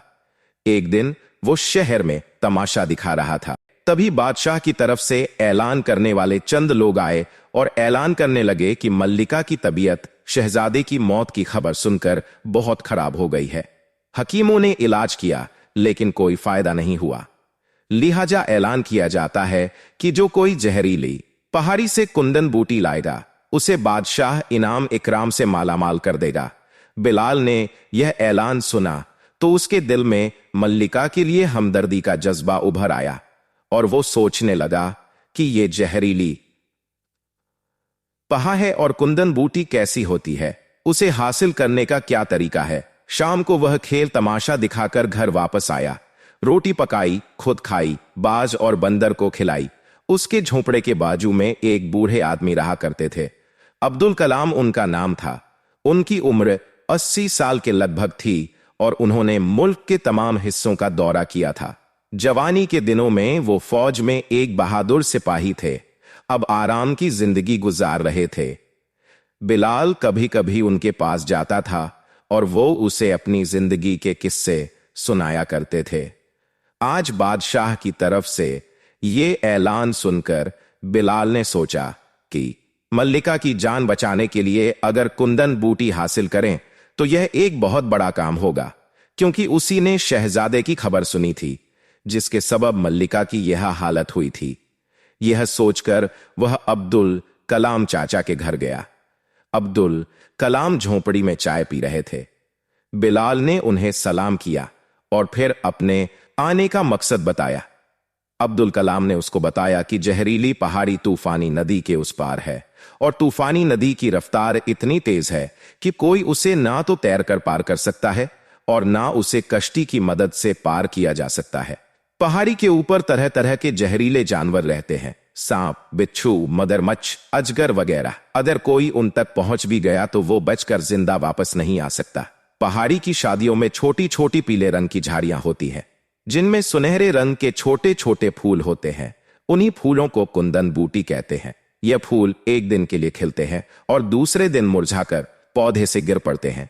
एक दिन वो शहर में तमाशा दिखा रहा था। तभी बादशाह की तरफ से ऐलान करने वाले चंद लोग आए और ऐलान करने लगे कि मल्लिका की तबीयत शहजादे की मौत की खबर सुनकर बहुत खराब हो गई है। हकीमों ने इलाज किया लेकिन कोई फायदा नहीं हुआ। लिहाजा ऐलान किया जाता है कि जो कोई जहरीली पहाड़ी से कुंदन बूटी लाएगा उसे बादशाह इनाम इकराम से मालामाल कर देगा। बिलाल ने यह ऐलान सुना तो उसके दिल में मल्लिका के लिए हमदर्दी का जज्बा उभर आया और वो सोचने लगा कि ये जहरीली पहा है और कुंदन बूटी कैसी होती है, उसे हासिल करने का क्या तरीका है। शाम को वह खेल तमाशा दिखाकर घर वापस आया। रोटी पकाई, खुद खाई, बाज और बंदर को खिलाई। उसके झोंपड़े के बाजू में एक बूढ़े आदमी रहा करते थे। अब्दुल कलाम उनका नाम था। उनकी उम्र 80 साल के लगभग थी और उन्होंने मुल्क के तमाम हिस्सों का दौरा किया था। जवानी के दिनों में वो फौज में एक बहादुर सिपाही थे। अब आराम की जिंदगी गुजार रहे थे। बिलाल कभी कभी उनके पास जाता था और वो उसे अपनी जिंदगी के किस्से सुनाया करते थे। आज बादशाह की तरफ से ये ऐलान सुनकर बिलाल ने सोचा कि मल्लिका की जान बचाने के लिए अगर कुंदन बूटी हासिल करें तो यह एक बहुत बड़ा काम होगा, क्योंकि उसी ने शहजादे की खबर सुनी थी जिसके सबब मल्लिका की यह हालत हुई थी। यह सोचकर वह अब्दुल कलाम चाचा के घर गया। अब्दुल कलाम झोंपड़ी में चाय पी रहे थे। बिलाल ने उन्हें सलाम किया और फिर अपने आने का मकसद बताया। अब्दुल कलाम ने उसको बताया कि जहरीली पहाड़ी तूफानी नदी के उस पार है और तूफानी नदी की रफ्तार इतनी तेज है कि कोई उसे ना तो तैरकर पार कर सकता है और ना उसे कश्ती की मदद से पार किया जा सकता है। पहाड़ी के ऊपर तरह तरह के जहरीले जानवर रहते हैं, सांप, बिच्छू, मगरमच्छ, अजगर वगैरह। अगर कोई उन तक पहुंच भी गया तो वो बचकर जिंदा वापस नहीं आ सकता। पहाड़ी की शादियों में छोटी छोटी पीले रंग की झाड़ियां होती हैं जिनमें सुनहरे रंग के छोटे छोटे फूल होते हैं। उन्हीं फूलों को कुंदन बूटी कहते हैं। यह फूल एक दिन के लिए खिलते हैं और दूसरे दिन मुरझाकर पौधे से गिर पड़ते हैं।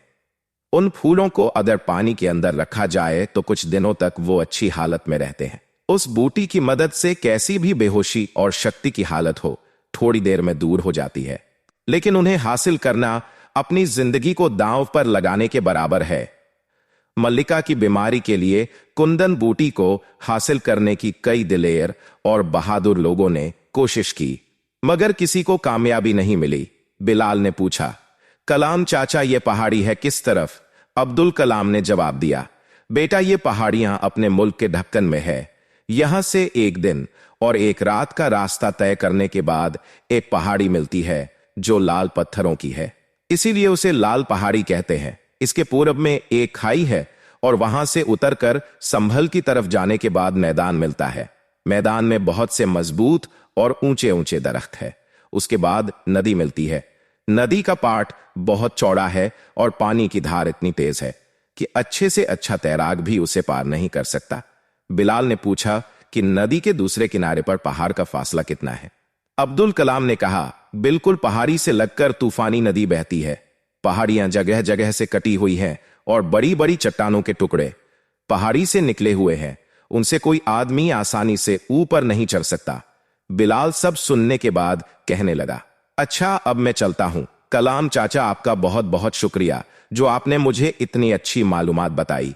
उन फूलों को अगर पानी के अंदर रखा जाए तो कुछ दिनों तक वो अच्छी हालत में रहते हैं। उस बूटी की मदद से कैसी भी बेहोशी और शक्ति की हालत हो थोड़ी देर में दूर हो जाती है। लेकिन उन्हें हासिल करना अपनी जिंदगी को दांव पर लगाने के बराबर है। मल्लिका की बीमारी के लिए कुंदन बूटी को हासिल करने की कई दिलेर और बहादुर लोगों ने कोशिश की, मगर किसी को कामयाबी नहीं मिली। बिलाल ने पूछा, कलाम चाचा ये पहाड़ी है किस तरफ? अब्दुल कलाम ने जवाब दिया, बेटा ये पहाड़ियां अपने मुल्क के ढक्कन में है। यहां से एक दिन और एक रात का रास्ता तय करने के बाद एक पहाड़ी मिलती है जो लाल पत्थरों की है, इसीलिए उसे लाल पहाड़ी कहते हैं। इसके पूरब में एक खाई है और वहां से उतरकर संभल की तरफ जाने के बाद मैदान मिलता है। मैदान में बहुत से मजबूत और ऊंचे ऊंचे दरख्त है। उसके बाद नदी मिलती है। नदी का पाट बहुत चौड़ा है और पानी की धार इतनी तेज है कि अच्छे से अच्छा तैराक भी उसे पार नहीं कर सकता। बिलाल ने पूछा कि नदी के दूसरे किनारे पर पहाड़ का फासला कितना है? अब्दुल कलाम ने कहा, बिल्कुल पहाड़ी से लगकर तूफानी नदी बहती है। पहाड़ियां जगह जगह से कटी हुई हैं और बड़ी बड़ी चट्टानों के टुकड़े पहाड़ी से निकले हुए हैं। उनसे कोई आदमी आसानी से ऊपर नहीं चढ़ सकता। बिलाल सब सुनने के बाद कहने लगा, अच्छा अब मैं चलता हूं। कलाम चाचा आपका बहुत बहुत शुक्रिया जो आपने मुझे इतनी अच्छी मालूमात बताई।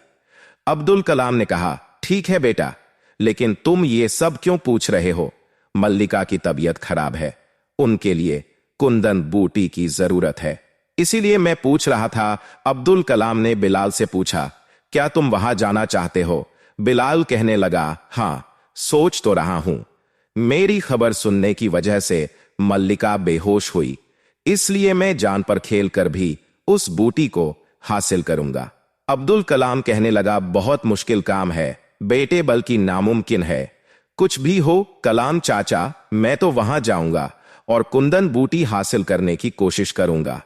अब्दुल कलाम ने कहा, ठीक है बेटा, लेकिन तुम ये सब क्यों पूछ रहे हो? मल्लिका की तबीयत खराब है, उनके लिए कुंदन बूटी की जरूरत है, इसीलिए मैं पूछ रहा था। अब्दुल कलाम ने बिलाल से पूछा, क्या तुम वहां जाना चाहते हो? बिलाल कहने लगा, हां, सोच तो रहा हूं। मेरी खबर सुनने की वजह से मल्लिका बेहोश हुई, इसलिए मैं जान पर खेल कर भी उस बूटी को हासिल करूंगा। अब्दुल कलाम कहने लगा, बहुत मुश्किल काम है बेटे, बल्कि नामुमकिन है। कुछ भी हो कलाम चाचा, मैं तो वहां जाऊंगा और कुंदन बूटी हासिल करने की कोशिश करूंगा।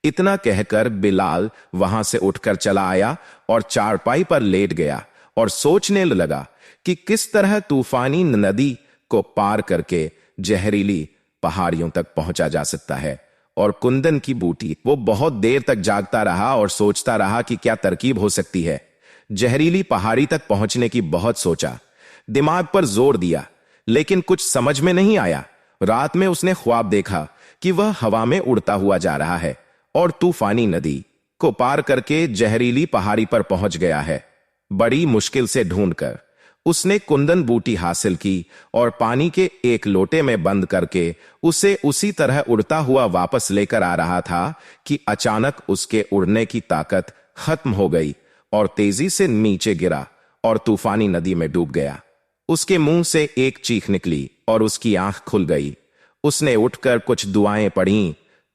इतना कहकर बिलाल वहां से उठकर चला आया और चारपाई पर लेट गया और सोचने लगा कि किस तरह तूफानी नदी को पार करके जहरीली पहाड़ियों तक पहुंचा जा सकता है और कुंदन की बूटी। वो बहुत देर तक जागता रहा और सोचता रहा कि क्या तरकीब हो सकती है। जहरीली पहाड़ी तक पहुंचने की बहुत सोचा, दिमाग पर जोर दिया, लेकिन कुछ समझ में नहीं आया। रात में उसने ख्वाब देखा कि वह हवा में उड़ता हुआ जा रहा है और तूफानी नदी को पार करके जहरीली पहाड़ी पर पहुंच गया है। बड़ी मुश्किल से ढूंढकर उसने कुंदन बूटी हासिल की और पानी के एक लोटे में बंद करके उसे उसी तरह उड़ता हुआ वापस लेकर आ रहा था कि अचानक उसके उड़ने की ताकत खत्म हो गई और तेजी से नीचे गिरा और तूफानी नदी में डूब गया। उसके मुंह से एक चीख निकली और उसकी आंख खुल गई। उसने उठकर कुछ दुआएं पढ़ीं,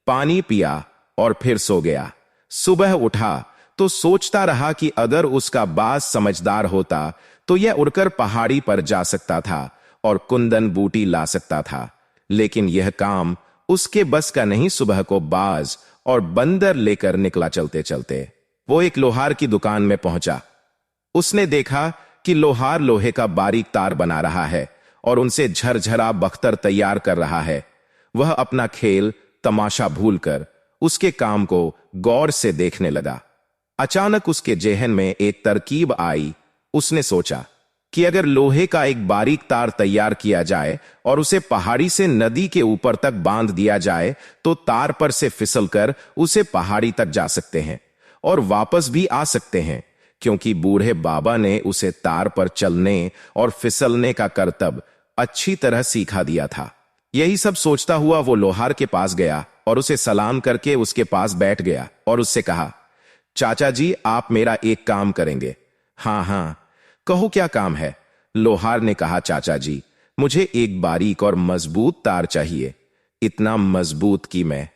पानी पिया और फिर सो गया। सुबह उठा तो सोचता रहा कि अगर उसका बाज समझदार होता तो यह उड़कर पहाड़ी पर जा सकता था और कुंदन बूटी ला सकता था, लेकिन यह काम उसके बस का नहीं। सुबह को बाज और बंदर लेकर निकला। चलते चलते वो एक लोहार की दुकान में पहुंचा। उसने देखा कि लोहार लोहे का बारीक तार बना रहा है और उनसे झरझरा बख्तर तैयार कर रहा है। वह अपना खेल तमाशा भूलकर उसके काम को गौर से देखने लगा। अचानक उसके जेहन में एक तरकीब आई। उसने सोचा कि अगर लोहे का एक बारीक तार तैयार किया जाए और उसे पहाड़ी से नदी के ऊपर तक बांध दिया जाए तो तार पर से फिसलकर उसे पहाड़ी तक जा सकते हैं और वापस भी आ सकते हैं, क्योंकि बूढ़े बाबा ने उसे तार पर चलने और फिसलने का करतब अच्छी तरह सिखा दिया था। यही सब सोचता हुआ वो लोहार के पास गया और उसे सलाम करके उसके पास बैठ गया और उससे कहा, चाचा जी, आप मेरा एक काम करेंगे? हाँ हाँ, कहो क्या काम है? लोहार ने कहा, चाचा जी, मुझे एक बारीक और मजबूत तार चाहिए, इतना मजबूत कि मैं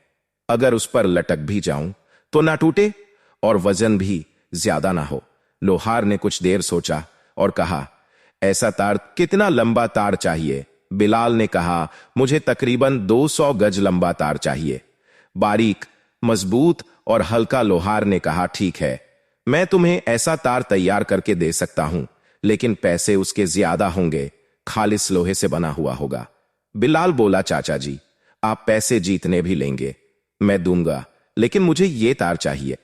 अगर उस पर लटक भी जाऊं तो ना टूटे और वजन भी ज्यादा ना हो। लोहार ने कुछ देर सोचा और कहा, ऐसा तार? कितना लंबा तार चाहिए? बिलाल ने कहा, मुझे तकरीबन 200 गज लंबा तार चाहिए, बारीक, मजबूत और हल्का। लोहार ने कहा, ठीक है, मैं तुम्हें ऐसा तार तैयार करके दे सकता हूं, लेकिन पैसे उसके ज्यादा होंगे, खालिस लोहे से बना हुआ होगा। बिलाल बोला, चाचा जी, आप पैसे जीतने भी लेंगे, मैं दूंगा, लेकिन मुझे यह तार चाहिए।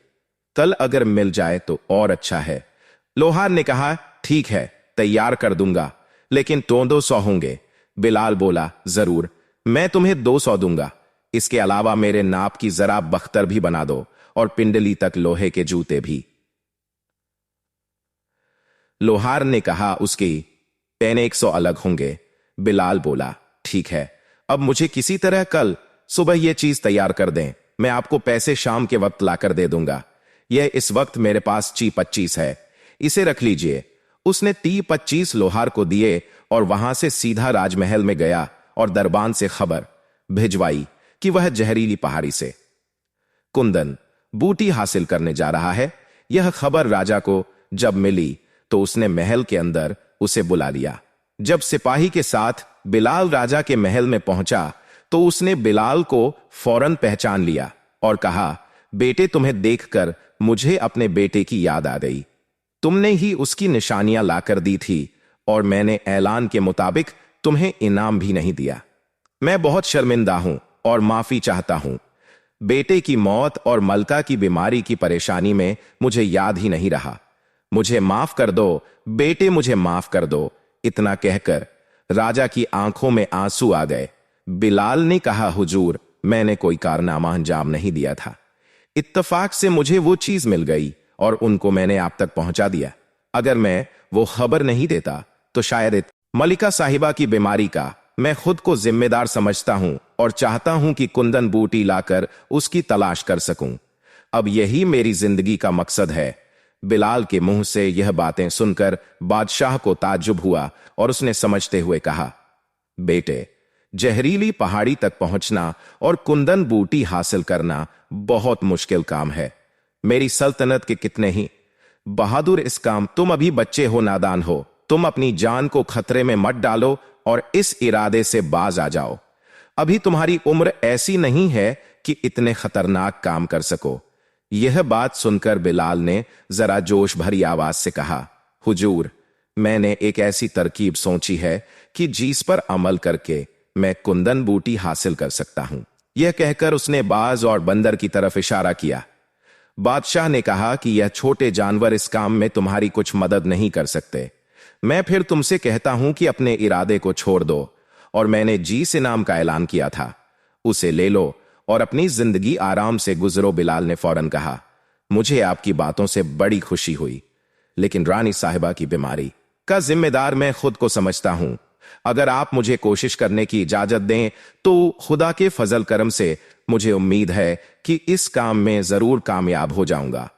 कल अगर मिल जाए तो और अच्छा है। लोहार ने कहा, ठीक है, तैयार कर दूंगा, लेकिन तो 200 होंगे। बिलाल बोला, जरूर, मैं तुम्हें 200 दूंगा। इसके अलावा मेरे नाप की जरा बख्तर भी बना दो और पिंडली तक लोहे के जूते भी। लोहार ने कहा, उसकी पैने 100 अलग होंगे। बिलाल बोला, ठीक है, अब मुझे किसी तरह कल सुबह यह चीज तैयार कर दें, मैं आपको पैसे शाम के वक्त लाकर दे दूंगा। यह इस वक्त मेरे पास टी25 है, इसे रख लीजिए। उसने टी25 लोहार को दिए और वहां से सीधा राजमहल में गया और दरबान से खबर भिजवाई कि वह जहरीली पहाड़ी से कुंदन बूटी हासिल करने जा रहा है। यह खबर राजा को जब मिली तो उसने महल के अंदर उसे बुला लिया। जब सिपाही के साथ बिलाल राजा के महल में पहुंचा तो उसने बिलाल को फौरन पहचान लिया और कहा, बेटे, तुम्हें देखकर मुझे अपने बेटे की याद आ गई। तुमने ही उसकी निशानियां लाकर दी थी और मैंने ऐलान के मुताबिक तुम्हें इनाम भी नहीं दिया। मैं बहुत शर्मिंदा हूं और माफी चाहता हूं। बेटे की मौत और मलका की बीमारी की परेशानी में मुझे याद ही नहीं रहा। मुझे माफ कर दो बेटे, मुझे माफ कर दो। इतना कहकर राजा की आंखों में आंसू आ गए। बिलाल ने कहा, हुजूर, मैंने कोई कारनामा अंजाम नहीं दिया था, इत्तफाक से मुझे वो चीज मिल गई और उनको मैंने आप तक पहुंचा दिया। अगर मैं वो खबर नहीं देता तो शायद मलिका साहिबा की बीमारी का मैं खुद को जिम्मेदार समझता हूं और चाहता हूं कि कुंदन बूटी लाकर उसकी तलाश कर सकूं। अब यही मेरी जिंदगी का मकसद है। बिलाल के मुंह से यह बातें सुनकर बादशाह को ताज्जुब हुआ और उसने समझते हुए कहा, बेटे, जहरीली पहाड़ी तक पहुंचना और कुंदन बूटी हासिल करना बहुत मुश्किल काम है। मेरी सल्तनत के कितने ही बहादुर इस काम, तुम अभी बच्चे हो, नादान हो, तुम अपनी जान को खतरे में मत डालो और इस इरादे से बाज आ जाओ। अभी तुम्हारी उम्र ऐसी नहीं है कि इतने खतरनाक काम कर सको। यह बात सुनकर बिलाल ने जरा जोश भरी आवाज से कहा, हुजूर, मैंने एक ऐसी तरकीब सोची है कि जिस पर अमल करके मैं कुंदन बूटी हासिल कर सकता हूं। यह कहकर उसने बाज और बंदर की तरफ इशारा किया। बादशाह ने कहा कि यह छोटे जानवर इस काम में तुम्हारी कुछ मदद नहीं कर सकते। मैं फिर तुमसे कहता हूं कि अपने इरादे को छोड़ दो, और मैंने जीस इनाम का ऐलान किया था, उसे ले लो और अपनी जिंदगी आराम से गुजरो। बिलाल ने फौरन कहा, मुझे आपकी बातों से बड़ी खुशी हुई, लेकिन रानी साहिबा की बीमारी का जिम्मेदार मैं खुद को समझता हूं। अगर आप मुझे कोशिश करने की इजाजत दें तो खुदा के फजल करम से मुझे उम्मीद है कि इस काम में जरूर कामयाब हो जाऊंगा।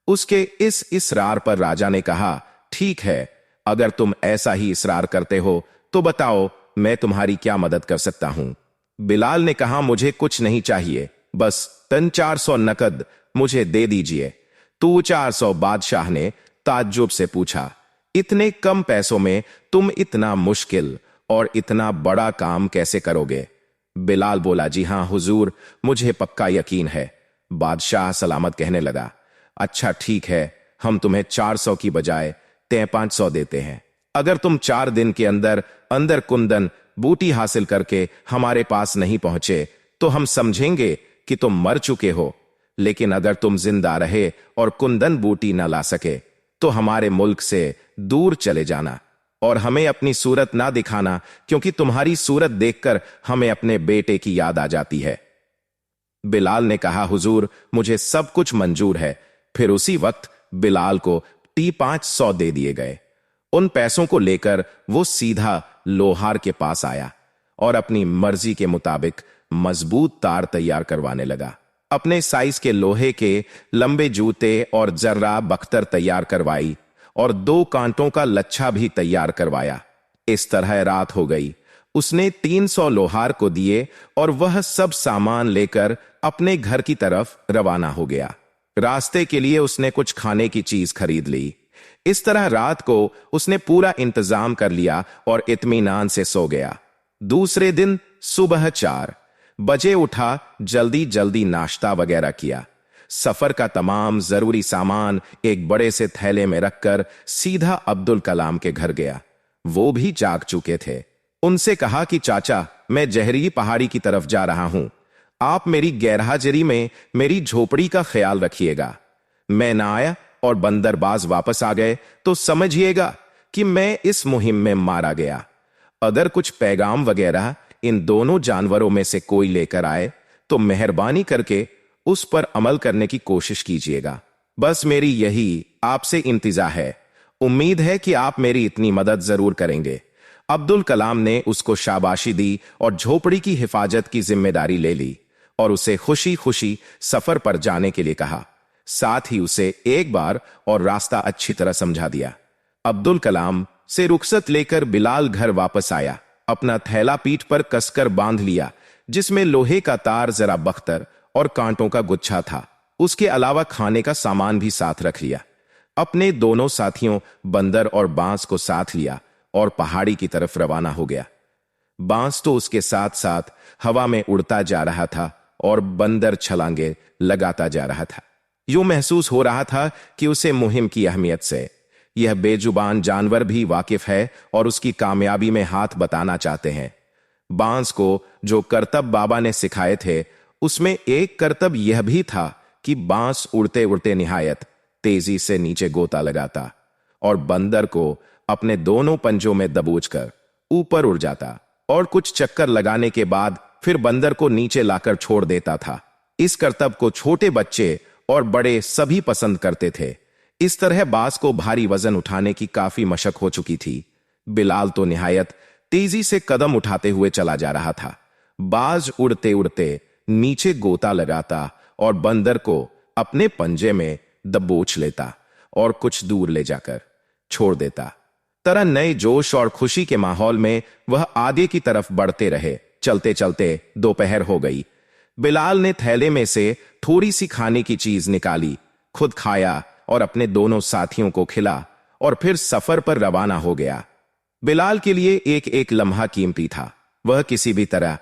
उसके इस इसरार पर राजा ने कहा, ठीक है, अगर तुम ऐसा ही इसरार करते हो तो बताओ मैं तुम्हारी क्या मदद कर सकता हूं। बिलाल ने कहा, मुझे कुछ नहीं चाहिए, बस 300-400 नकद मुझे दे दीजिए। तू 400? बादशाह ने ताज्जुब से पूछा, इतने कम पैसों में तुम इतना मुश्किल और इतना बड़ा काम कैसे करोगे? बिलाल बोला, जी हां हुजूर, मुझे पक्का यकीन है। बादशाह सलामत कहने लगा, अच्छा ठीक है, हम तुम्हें 400 की बजाय 500 देते हैं। अगर तुम 4 दिन के अंदर अंदर कुंदन बूटी हासिल करके हमारे पास नहीं पहुंचे तो हम समझेंगे कि तुम मर चुके हो, लेकिन अगर तुम जिंदा रहे और कुंदन बूटी न ला सके तो हमारे मुल्क से दूर चले जाना और हमें अपनी सूरत ना दिखाना, क्योंकि तुम्हारी सूरत देखकर हमें अपने बेटे की याद आ जाती है। बिलाल ने कहा, हुजूर, मुझे सब कुछ मंजूर है। फिर उसी वक्त बिलाल को 500 दे दिए गए। उन पैसों को लेकर वो सीधा लोहार के पास आया और अपनी मर्जी के मुताबिक मजबूत तार तैयार करवाने लगा। अपने साइज के लोहे के लंबे जूते और जर्रा बख्तर तैयार करवाई और 2 कांटों का लच्छा भी तैयार करवाया। इस तरह रात हो गई। उसने 300 लोहार को दिए और वह सब सामान लेकर अपने घर की तरफ रवाना हो गया। रास्ते के लिए उसने कुछ खाने की चीज खरीद ली। इस तरह रात को उसने पूरा इंतजाम कर लिया और इत्मीनान से सो गया। दूसरे दिन सुबह 4 बजे उठा, जल्दी जल्दी नाश्ता वगैरह किया। सफर का तमाम जरूरी सामान एक बड़े से थैले में रखकर सीधा अब्दुल कलाम के घर गया। वो भी जाग चुके थे। उनसे कहा कि चाचा, मैं जहरीली पहाड़ी की तरफ जा रहा हूं, आप मेरी गैरहाजिरी में मेरी झोपड़ी का ख्याल रखिएगा। मैं ना आया और बंदरबाज वापस आ गए तो समझिएगा कि मैं इस मुहिम में मारा गया। अगर कुछ पैगाम वगैरह इन दोनों जानवरों में से कोई लेकर आए तो मेहरबानी करके उस पर अमल करने की कोशिश कीजिएगा। बस मेरी यही आपसे इंतजा है। उम्मीद है कि आप मेरी इतनी मदद जरूर करेंगे। अब्दुल कलाम ने उसको शाबाशी दी और झोपड़ी की हिफाजत की जिम्मेदारी ले ली और उसे खुशी खुशी सफर पर जाने के लिए कहा। साथ ही उसे एक बार और रास्ता अच्छी तरह समझा दिया। अब्दुल कलाम से रुखसत लेकर बिलाल घर वापस आया। अपना थैला पीठ पर कसकर बांध लिया, जिसमें लोहे का तार, जरा बख्तर और कांटों का गुच्छा था। उसके अलावा खाने का सामान भी साथ रख लिया। अपने दोनों साथियों बंदर और बांस को साथ लिया और पहाड़ी की तरफ रवाना हो गया। बांस तो उसके साथ साथ हवा में उड़ता जा रहा था और बंदर छलांगे लगाता जा रहा था। यूं महसूस हो रहा था कि उसे मुहिम की अहमियत से यह बेजुबान जानवर भी वाकिफ है और उसकी कामयाबी में हाथ बताना चाहते हैं। बांस को जो करतब बाबा ने सिखाए थे, उसमें एक करतब यह भी था कि बांस उड़ते उड़ते निहायत तेजी से नीचे गोता लगाता और बंदर को अपने दोनों पंजों में दबोचकर ऊपर उड़ जाता और कुछ चक्कर लगाने के बाद फिर बंदर को नीचे लाकर छोड़ देता था। इस करतब को छोटे बच्चे और बड़े सभी पसंद करते थे। इस तरह बांस को भारी वजन उठाने की काफी मशक हो चुकी थी। बिलाल तो निहायत तेजी से कदम उठाते हुए चला जा रहा था। बाज उड़ते उड़ते नीचे गोता लगाता और बंदर को अपने पंजे में दबोच लेता और कुछ दूर ले जाकर छोड़ देता। तरह नए जोश और खुशी के माहौल में वह आगे की तरफ बढ़ते रहे। चलते चलते दोपहर हो गई। बिलाल ने थैले में से थोड़ी सी खाने की चीज निकाली, खुद खाया और अपने दोनों साथियों को खिला और फिर सफर पर रवाना हो गया। बिलाल के लिए एक एक लम्हा कीमती था। वह किसी भी तरह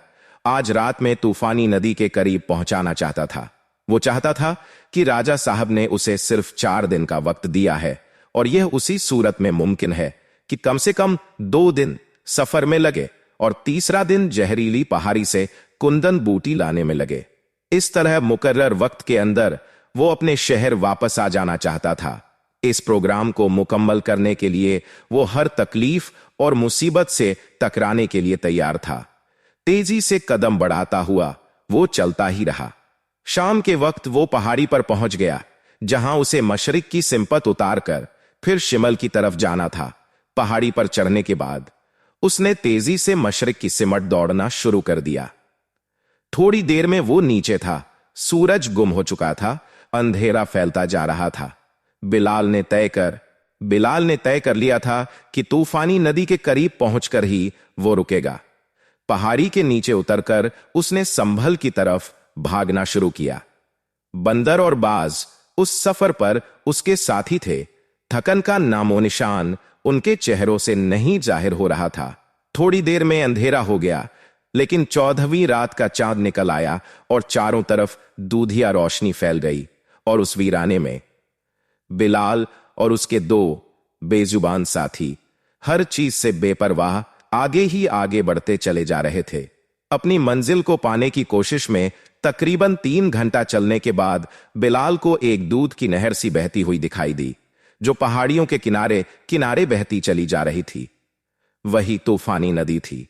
आज रात में तूफानी नदी के करीब पहुंचाना चाहता था। वो चाहता था कि राजा साहब ने उसे सिर्फ 4 दिन का वक्त दिया है और यह उसी सूरत में मुमकिन है कि कम से कम 2 दिन सफर में लगे और तीसरा दिन जहरीली पहाड़ी से कुंदन बूटी लाने में लगे। इस तरह मुकर्रर वक्त के अंदर वो अपने शहर वापस आ जाना चाहता था। इस प्रोग्राम को मुकम्मल करने के लिए वो हर तकलीफ और मुसीबत से टकराने के लिए तैयार था। तेजी से कदम बढ़ाता हुआ वो चलता ही रहा। शाम के वक्त वो पहाड़ी पर पहुंच गया, जहां उसे मशरिक की सिमत उतारकर फिर शिमल की तरफ जाना था। पहाड़ी पर चढ़ने के बाद उसने तेजी से मशरिक की सिमट दौड़ना शुरू कर दिया। थोड़ी देर में वो नीचे था। सूरज गुम हो चुका था, अंधेरा फैलता जा रहा था। बिलाल ने तय कर लिया था कि तूफानी नदी के करीब पहुंचकर ही वो रुकेगा। पहाड़ी के नीचे उतरकर उसने संभल की तरफ भागना शुरू किया। बंदर और बाज उस सफर पर उसके साथी थे। थकन का नामो निशान उनके चेहरों से नहीं जाहिर हो रहा था। थोड़ी देर में अंधेरा हो गया, लेकिन 14वीं रात का चांद निकल आया और चारों तरफ दूधिया रोशनी फैल गई। और उस वीराने में बिलाल और उसके 2 बेजुबान साथी हर चीज से बेपरवाह आगे ही आगे बढ़ते चले जा रहे थे। अपनी मंजिल को पाने की कोशिश में तकरीबन 3 घंटा चलने के बाद बिलाल को एक दूध की नहर सी बहती हुई दिखाई दी, जो पहाड़ियों के किनारे किनारे बहती चली जा रही थी। वही तूफानी नदी थी।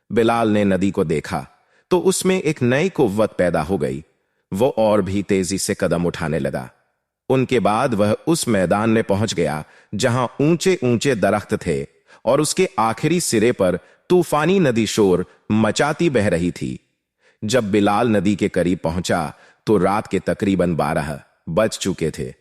बिलाल ने नदी को देखा तो उसमें एक नई कुव्वत पैदा हो गई। वो और भी तेजी से कदम उठाने लगा। उनके बाद वह उस मैदान में पहुंच गया जहां ऊंचे ऊंचे दरख्त थे और उसके आखिरी सिरे पर तूफानी नदी शोर मचाती बह रही थी। जब बिलाल नदी के करीब पहुंचा तो रात के तकरीबन 12 बज चुके थे।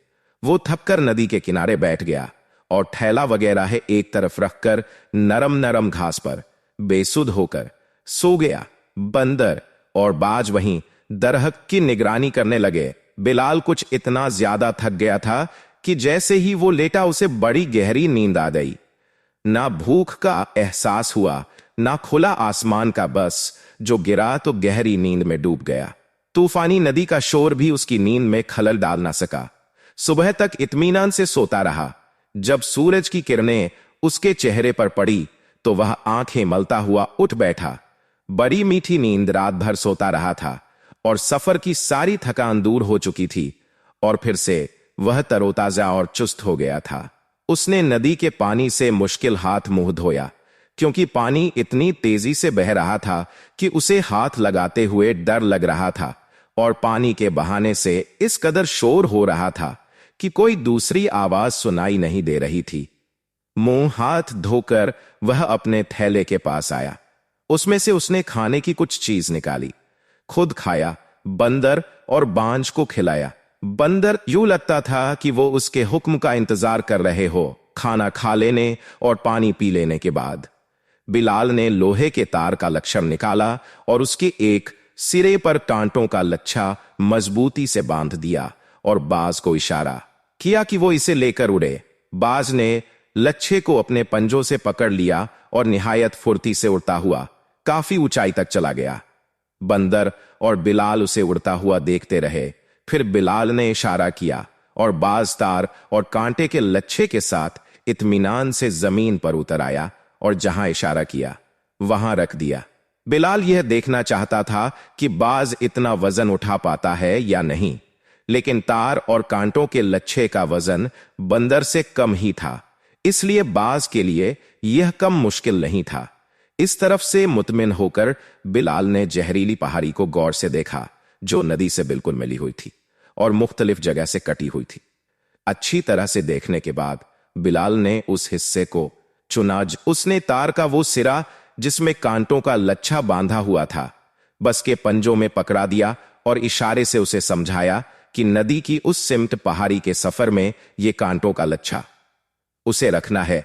वो थककर नदी के किनारे बैठ गया और थैला वगैरह एक तरफ रखकर नरम नरम घास पर बेसुध होकर सो गया। बंदर और बाज वहीं दरख्त की निगरानी करने लगे। बिलाल कुछ इतना ज्यादा थक गया था कि जैसे ही वो लेटा उसे बड़ी गहरी नींद आ गई। ना भूख का एहसास हुआ, ना खुला आसमान का, बस जो गिरा तो गहरी नींद में डूब गया। तूफानी नदी का शोर भी उसकी नींद में खलल डाल ना सका। सुबह तक इत्मीनान से सोता रहा। जब सूरज की किरणें उसके चेहरे पर पड़ी तो वह आंखें मलता हुआ उठ बैठा। बड़ी मीठी नींद रात भर सोता रहा था और सफर की सारी थकान दूर हो चुकी थी और फिर से वह तरोताजा और चुस्त हो गया था। उसने नदी के पानी से मुश्किल हाथ मुंह धोया, क्योंकि पानी इतनी तेजी से बह रहा था कि उसे हाथ लगाते हुए डर लग रहा था और पानी के बहाने से इस कदर शोर हो रहा था कि कोई दूसरी आवाज सुनाई नहीं दे रही थी। मुंह हाथ धोकर वह अपने थैले के पास आया। उसमें से उसने खाने की कुछ चीज निकाली, खुद खाया, बंदर और बांझ को खिलाया। बंदर यूं लगता था कि वो उसके हुक्म का इंतजार कर रहे हो। खाना खा लेने और पानी पी लेने के बाद बिलाल ने लोहे के तार का लक्षण निकाला और उसके एक सिरे पर टांटों का लच्छा मजबूती से बांध दिया और बाज को इशारा किया कि वो इसे लेकर उड़े। बाज ने लच्छे को अपने पंजों से पकड़ लिया और निहायत फुर्ती से उड़ता हुआ काफी ऊंचाई तक चला गया। बंदर और बिलाल उसे उड़ता हुआ देखते रहे। फिर बिलाल ने इशारा किया और बाज तार और कांटे के लच्छे के साथ इत्मीनान से जमीन पर उतर आया और जहां इशारा किया वहां रख दिया। बिलाल यह देखना चाहता था कि बाज इतना वजन उठा पाता है या नहीं, लेकिन तार और कांटों के लच्छे का वजन बंदर से कम ही था, इसलिए बाज के लिए यह कम मुश्किल नहीं था। इस तरफ से मुतमिन होकर बिलाल ने जहरीली पहाड़ी को गौर से देखा, जो नदी से बिल्कुल मिली हुई थी और मुख्तलिफ जगह से कटी हुई थी। अच्छी तरह से देखने के बाद बिलाल ने उस हिस्से को चुना। उसने तार का वो सिरा जिसमें कांटों का लच्छा बांधा हुआ था बस के पंजों में पकड़ा दिया और इशारे से उसे समझाया कि नदी की उस सिमट पहाड़ी के सफर में यह कांटों का लच्छा उसे रखना है।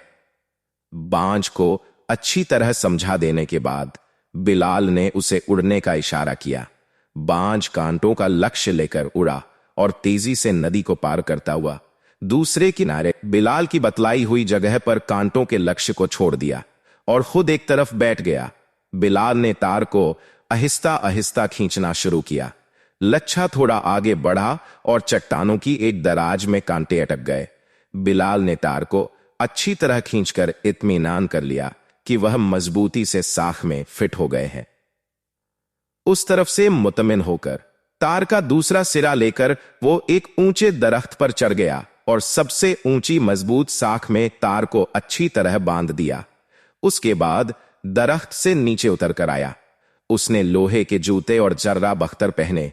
बांझ को अच्छी तरह समझा देने के बाद बिलाल ने उसे उड़ने का इशारा किया। बांझ कांटों का लक्ष्य लेकर उड़ा और तेजी से नदी को पार करता हुआ दूसरे किनारे बिलाल की बतलाई हुई जगह पर कांटों के लक्ष्य को छोड़ दिया और खुद एक तरफ बैठ गया। बिलाल ने तार को आहिस्ता आहिस्ता खींचना शुरू किया। लच्छा थोड़ा आगे बढ़ा और चट्टानों की एक दराज में कांटे अटक गए। बिलाल ने तार को अच्छी तरह खींचकर इत्मीनान कर लिया कि वह मजबूती से साख में फिट हो गए हैं। उस तरफ से मुतमिन होकर तार का दूसरा सिरा लेकर वो एक ऊंचे दरख्त पर चढ़ गया और सबसे ऊंची मजबूत साख में तार को अच्छी तरह बांध दिया। उसके बाद दरख्त से नीचे उतर कर आया। उसने लोहे के जूते और जर्रा बख्तर पहने।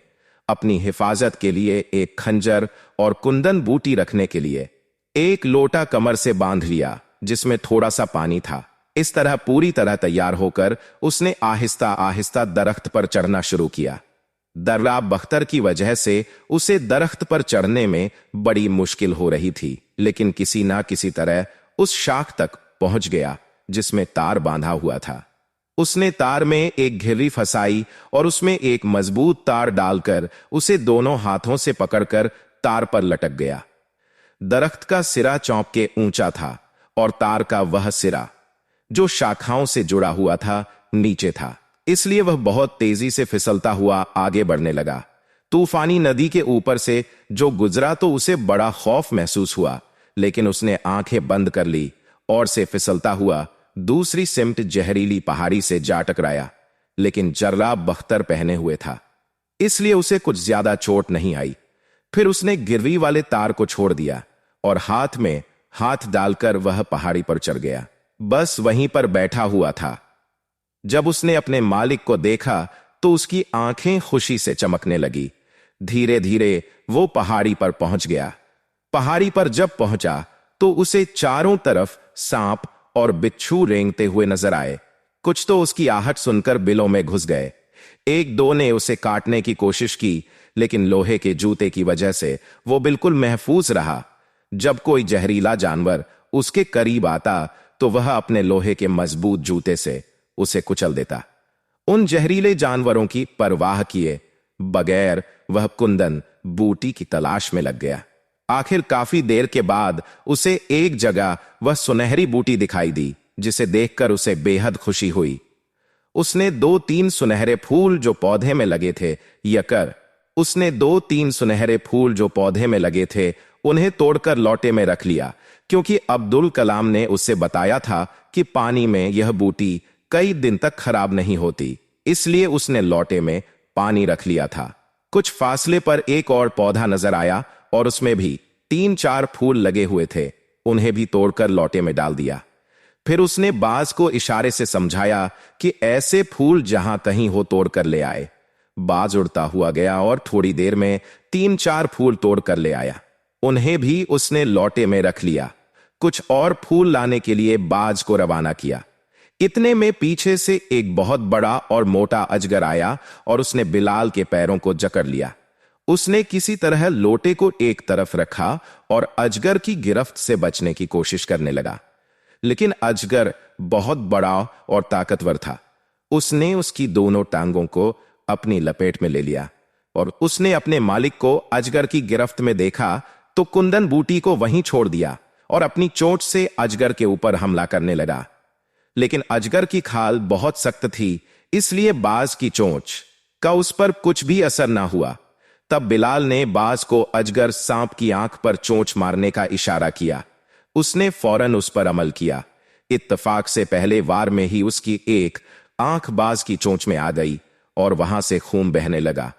अपनी हिफाजत के लिए एक खंजर और कुंदन बूटी रखने के लिए एक लोटा कमर से बांध लिया जिसमें थोड़ा सा पानी था। इस तरह पूरी तरह तैयार होकर उसने आहिस्ता आहिस्ता दरख्त पर चढ़ना शुरू किया। दर्रा बख्तर की वजह से उसे दरख्त पर चढ़ने में बड़ी मुश्किल हो रही थी, लेकिन किसी ना किसी तरह उस शाख तक पहुंच गया जिसमें तार बांधा हुआ था। उसने तार में एक घिर्री फंसाई और उसमें एक मजबूत तार डालकर उसे दोनों हाथों से पकड़कर तार पर लटक गया। दरख्त का सिरा चौंक के ऊंचा था और तार का वह सिरा जो शाखाओं से जुड़ा हुआ था नीचे था, इसलिए वह बहुत तेजी से फिसलता हुआ आगे बढ़ने लगा। तूफानी नदी के ऊपर से जो गुजरा तो उसे बड़ा खौफ महसूस हुआ, लेकिन उसने आंखें बंद कर ली और से फिसलता हुआ दूसरी सिमट जहरीली पहाड़ी से जा टकराया। लेकिन जर्रा बख्तर पहने हुए था, इसलिए उसे कुछ ज्यादा चोट नहीं आई। फिर उसने गिरवी वाले तार को छोड़ दिया और हाथ में हाथ डालकर वह पहाड़ी पर चढ़ गया। बस वहीं पर बैठा हुआ था। जब उसने अपने मालिक को देखा तो उसकी आंखें खुशी से चमकने लगी। धीरे धीरे वो पहाड़ी पर पहुंच गया। पहाड़ी पर जब पहुंचा तो उसे चारों तरफ सांप और बिच्छू रेंगते हुए नजर आए। कुछ तो उसकी आहट सुनकर बिलों में घुस गए। एक दो ने उसे काटने की कोशिश की, लेकिन लोहे के जूते की वजह से वो बिल्कुल महफूज रहा। जब कोई जहरीला जानवर उसके करीब आता तो वह अपने लोहे के मजबूत जूते से उसे कुचल देता। उन जहरीले जानवरों की परवाह किए बगैर वह कुंदन बूटी की तलाश में लग गया। आखिर काफी देर के बाद उसे एक जगह वह सुनहरी बूटी दिखाई दी, जिसे देखकर उसे बेहद खुशी हुई। उसने दो तीन सुनहरे फूल जो पौधे में लगे थे उन्हें तोड़कर लौटे में रख लिया, क्योंकि अब्दुल कलाम ने उससे बताया था कि पानी में यह बूटी कई दिन तक खराब नहीं होती, इसलिए उसने लौटे में पानी रख लिया था। कुछ फासले पर एक और पौधा नजर आया और उसमें भी 3-4 फूल लगे हुए थे। उन्हें भी तोड़कर लौटे में डाल दिया। फिर उसने बाज को इशारे से समझाया कि ऐसे फूल जहां कहीं हो तोड़कर ले आए। बाज उड़ता हुआ गया और थोड़ी देर में 3-4 फूल तोड़कर ले आया। उन्हें भी उसने लौटे में रख लिया। कुछ और फूल लाने के लिए बाज को रवाना किया। इतने में पीछे से एक बहुत बड़ा और मोटा अजगर आया और उसने बिलाल के पैरों को जकड़ लिया। उसने किसी तरह लोटे को एक तरफ रखा और अजगर की गिरफ्त से बचने की कोशिश करने लगा, लेकिन अजगर बहुत बड़ा और ताकतवर था। उसने उसकी दोनों टांगों को अपनी लपेट में ले लिया और उसने अपने मालिक को अजगर की गिरफ्त में देखा तो कुंदन बूटी को वहीं छोड़ दिया और अपनी चोंच से अजगर के ऊपर हमला करने लगा। लेकिन अजगर की खाल बहुत सख्त थी, इसलिए बाज की चोंच का उस पर कुछ भी असर ना हुआ। तब बिलाल ने बाज को अजगर सांप की आंख पर चोंच मारने का इशारा किया। उसने फौरन उस पर अमल किया। इत्तफाक से पहले वार में ही उसकी एक आंख बाज की चोंच में आ गई और वहां से खून बहने लगा।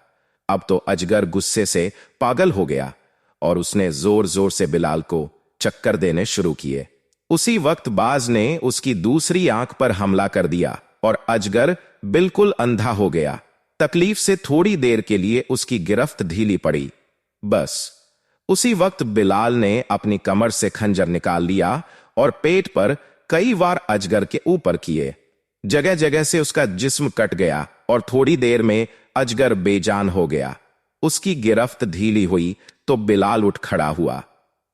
अब तो अजगर गुस्से से पागल हो गया और उसने जोर जोर से बिलाल को चक्कर देने शुरू किए। उसी वक्त बाज ने उसकी दूसरी आंख पर हमला कर दिया और अजगर बिल्कुल अंधा हो गया। तकलीफ से थोड़ी देर के लिए उसकी गिरफ्त ढीली पड़ी। बस उसी वक्त बिलाल ने अपनी कमर से खंजर निकाल लिया और पेट पर कई बार अजगर के ऊपर किए। जगह जगह से उसका जिस्म कट गया और थोड़ी देर में अजगर बेजान हो गया। उसकी गिरफ्त ढीली हुई तो बिलाल उठ खड़ा हुआ।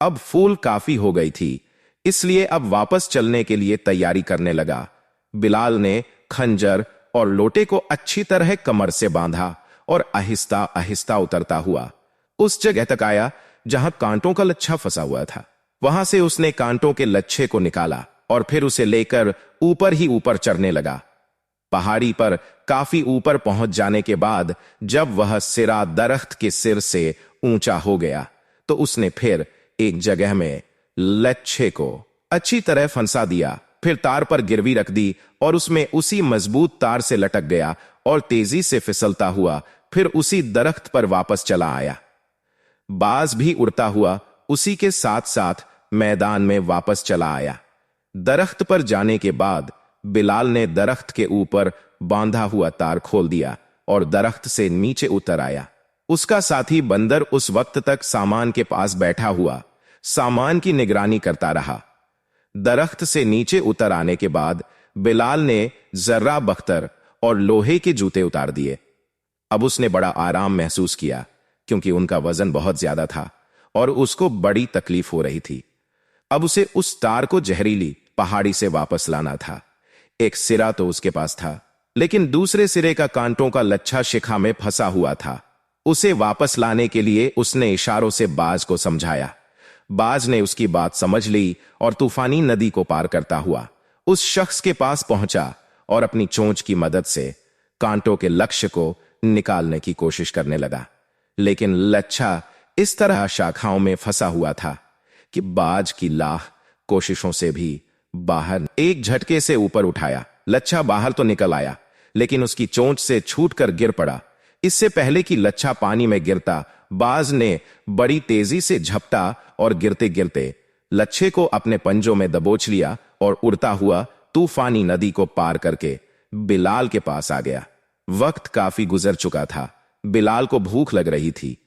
अब फूल काफी हो गई थी, इसलिए अब वापस चलने के लिए तैयारी करने लगा। बिलाल ने खंजर और लोटे को अच्छी तरह कमर से बांधा और आहिस्ता आहिस्ता उतरता हुआ उस जगह तक आया जहां कांटों का लच्छा फंसा हुआ था। वहां से उसने कांटों के लच्छे को निकाला और फिर उसे लेकर ऊपर ही ऊपर चढ़ने लगा। पहाड़ी पर काफी ऊपर पहुंच जाने के बाद जब वह सिरा दरख्त के सिर से ऊंचा हो गया तो उसने फिर एक जगह में लच्छे को अच्छी तरह फंसा दिया, फिर तार पर गिरवी रख दी और उसमें उसी मजबूत तार से लटक गया और तेजी से फिसलता हुआ फिर उसी दरख्त पर वापस चला आया। बाज भी उड़ता हुआ उसी के साथ साथ मैदान में वापस चला आया। दरख्त पर जाने के बाद बिलाल ने दरख्त के ऊपर बांधा हुआ तार खोल दिया और दरख्त से नीचे उतर आया। उसका साथी बंदर उस वक्त तक सामान के पास बैठा हुआ सामान की निगरानी करता रहा। दरख्त से नीचे उतर आने के बाद बिलाल ने जर्रा बख्तर और लोहे के जूते उतार दिए। अब उसने बड़ा आराम महसूस किया क्योंकि उनका वजन बहुत ज्यादा था और उसको बड़ी तकलीफ हो रही थी। अब उसे उस तार को जहरीली पहाड़ी से वापस लाना था। एक सिरा तो उसके पास था, लेकिन दूसरे सिरे का कांटों का लच्छा शिखा में फंसा हुआ था। उसे वापस लाने के लिए उसने इशारों से बाज को समझाया। बाज ने उसकी बात समझ ली और तूफानी नदी को पार करता हुआ उस शख्स के पास पहुंचा और अपनी चोंच की मदद से कांटों के लक्ष्य को निकालने की कोशिश करने लगा। लेकिन लच्छा इस तरह शाखाओं में फंसा हुआ था कि बाज की लाह कोशिशों से भी बाहर एक झटके से ऊपर उठाया। लच्छा बाहर तो निकल आया, लेकिन उसकी चोंच से छूटकर गिर पड़ा। इससे पहले कि लच्छा पानी में गिरता, बाज ने बड़ी तेजी से झपटा और गिरते गिरते लच्छे को अपने पंजों में दबोच लिया और उड़ता हुआ तूफानी नदी को पार करके बिलाल के पास आ गया। वक्त काफी गुजर चुका था। बिलाल को भूख लग रही थी।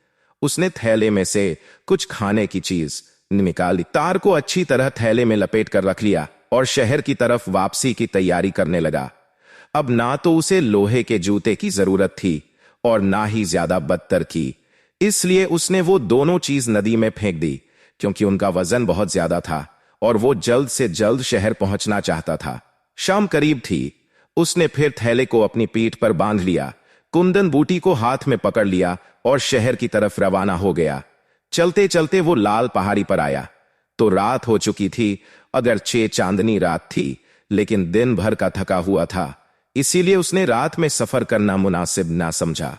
उसने थैले में से कुछ खाने की चीज निकाली, तार को अच्छी तरह थैले में लपेट कर रख लिया और शहर की तरफ वापसी की तैयारी करने लगा। अब ना तो उसे लोहे के जूते की जरूरत थी और ना ही ज्यादा बदतर की, इसलिए उसने वो दोनों चीज नदी में फेंक दी क्योंकि उनका वजन बहुत ज्यादा था और वो जल्द से जल्द शहर पहुंचना चाहता था। शाम करीब थी। उसने फिर थैले को अपनी पीठ पर बांध लिया, कुंदन बूटी को हाथ में पकड़ लिया और शहर की तरफ रवाना हो गया। चलते चलते वो लाल पहाड़ी पर आया तो रात हो चुकी थी। अगरचे चांदनी रात थी, लेकिन दिन भर का थका हुआ था, इसीलिए उसने रात में सफर करना मुनासिब ना समझा।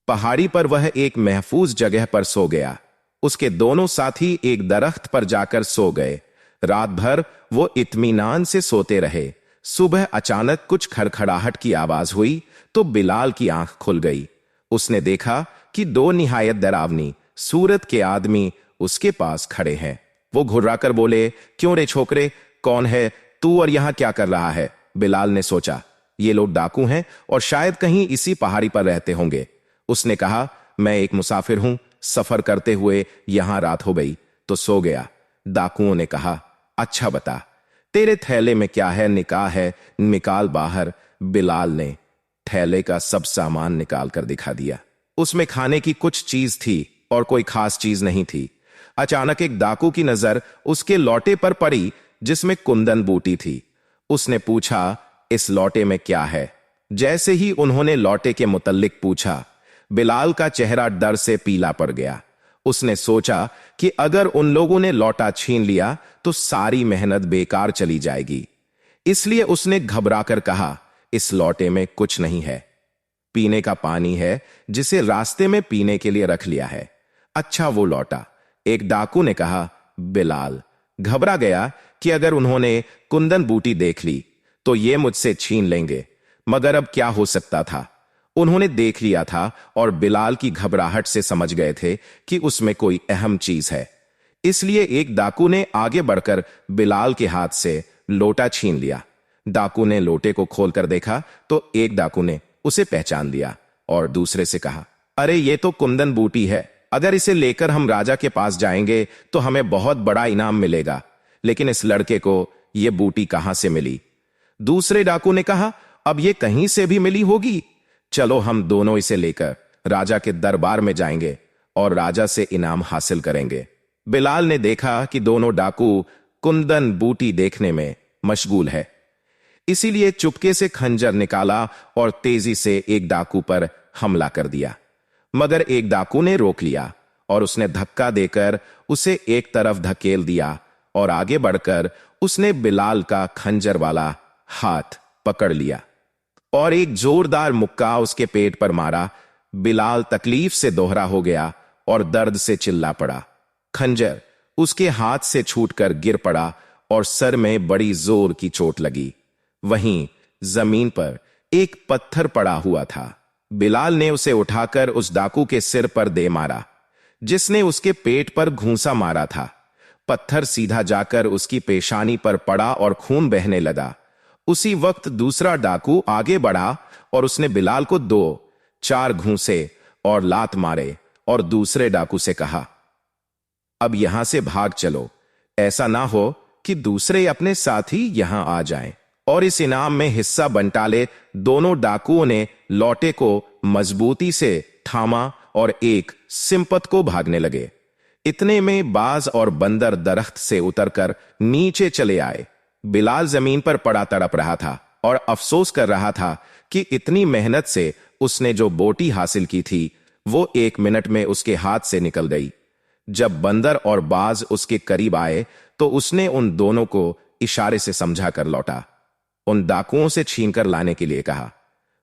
पहाड़ी पर वह एक महफूज जगह पर सो गया। उसके दोनों साथी एक दरख्त पर जाकर सो गए। रात भर वो इत्मीनान से सोते रहे। सुबह अचानक कुछ खड़खड़ाहट की आवाज हुई तो बिलाल की आंख खुल गई। उसने देखा कि दो निहायत डरावनी सूरत के आदमी उसके पास खड़े हैं। वो घुर्राकर बोले, क्यों रे छोकरे, कौन है तू और यहां क्या कर रहा है? बिलाल ने सोचा, ये लोग डाकू हैं और शायद कहीं इसी पहाड़ी पर रहते होंगे। उसने कहा, मैं एक मुसाफिर हूं, सफर करते हुए यहां रात हो गई तो सो गया। डाकुओं ने कहा, अच्छा बता, तेरे थैले में क्या है? निकाल बाहर। बिलाल ने थैले का सब सामान निकाल कर दिखा दिया। उसमें खाने की कुछ चीज थी और कोई खास चीज नहीं थी। अचानक एक डाकू की नजर उसके लौटे पर पड़ी जिसमें कुंदन बूटी थी। उसने पूछा, इस लौटे में क्या है? जैसे ही उन्होंने लौटे के मुतल्लिक पूछा, बिलाल का चेहरा डर से पीला पड़ गया। उसने सोचा कि अगर उन लोगों ने लौटा छीन लिया तो सारी मेहनत बेकार चली जाएगी। इसलिए उसने घबराकर कहा, इस लौटे में कुछ नहीं है, पीने का पानी है जिसे रास्ते में पीने के लिए रख लिया है। अच्छा वो लौटा, एक डाकू ने कहा। बिलाल घबरा गया कि अगर उन्होंने कुंदन बूटी देख ली तो ये मुझसे छीन लेंगे, मगर अब क्या हो सकता था? उन्होंने देख लिया था और बिलाल की घबराहट से समझ गए थे कि उसमें कोई अहम चीज है। इसलिए एक डाकू ने आगे बढ़कर बिलाल के हाथ से लोटा छीन लिया। डाकू ने लोटे को खोलकर देखा तो एक डाकू ने उसे पहचान लिया और दूसरे से कहा, अरे ये तो कुंदन बूटी है, अगर इसे लेकर हम राजा के पास जाएंगे तो हमें बहुत बड़ा इनाम मिलेगा। लेकिन इस लड़के को यह बूटी कहां से मिली? दूसरे डाकू ने कहा, अब ये कहीं से भी मिली होगी, चलो हम दोनों इसे लेकर राजा के दरबार में जाएंगे और राजा से इनाम हासिल करेंगे। बिलाल ने देखा कि दोनों डाकू कुंदन बूटी देखने में मशगूल है, इसीलिए चुपके से खंजर निकाला और तेजी से एक डाकू पर हमला कर दिया। मगर एक डाकू ने रोक लिया और उसने धक्का देकर उसे एक तरफ धकेल दिया और आगे बढ़कर उसने बिलाल का खंजर वाला हाथ पकड़ लिया और एक जोरदार मुक्का उसके पेट पर मारा। बिलाल तकलीफ से दोहरा हो गया और दर्द से चिल्ला पड़ा। खंजर उसके हाथ से छूटकर गिर पड़ा और सर में बड़ी जोर की चोट लगी। वहीं जमीन पर एक पत्थर पड़ा हुआ था। बिलाल ने उसे उठाकर उस डाकू के सिर पर दे मारा, जिसने उसके पेट पर घूंसा मारा था। पत्थर सीधा जाकर उसकी पेशानी पर पड़ा और खून बहने लगा। उसी वक्त दूसरा डाकू आगे बढ़ा और उसने बिलाल को 2-4 घूंसे और लात मारे और दूसरे डाकू से कहा, अब यहां से भाग चलो, ऐसा ना हो कि दूसरे अपने साथी यहां आ जाएं। और इस इनाम में हिस्सा बंटाले दोनों डाकुओं ने लौटे को मजबूती से थामा और एक सिंपत को भागने लगे। इतने में बाज और बंदर दरख्त से उतरकर नीचे चले आए। बिलाल जमीन पर पड़ा तड़प रहा था और अफसोस कर रहा था कि इतनी मेहनत से उसने जो बोटी हासिल की थी वो 1 मिनट में उसके हाथ से निकल गई। जब बंदर और बाज उसके करीब आए तो उसने उन दोनों को इशारे से समझा कर लौटा, उन डाकुओं से छीनकर लाने के लिए कहा।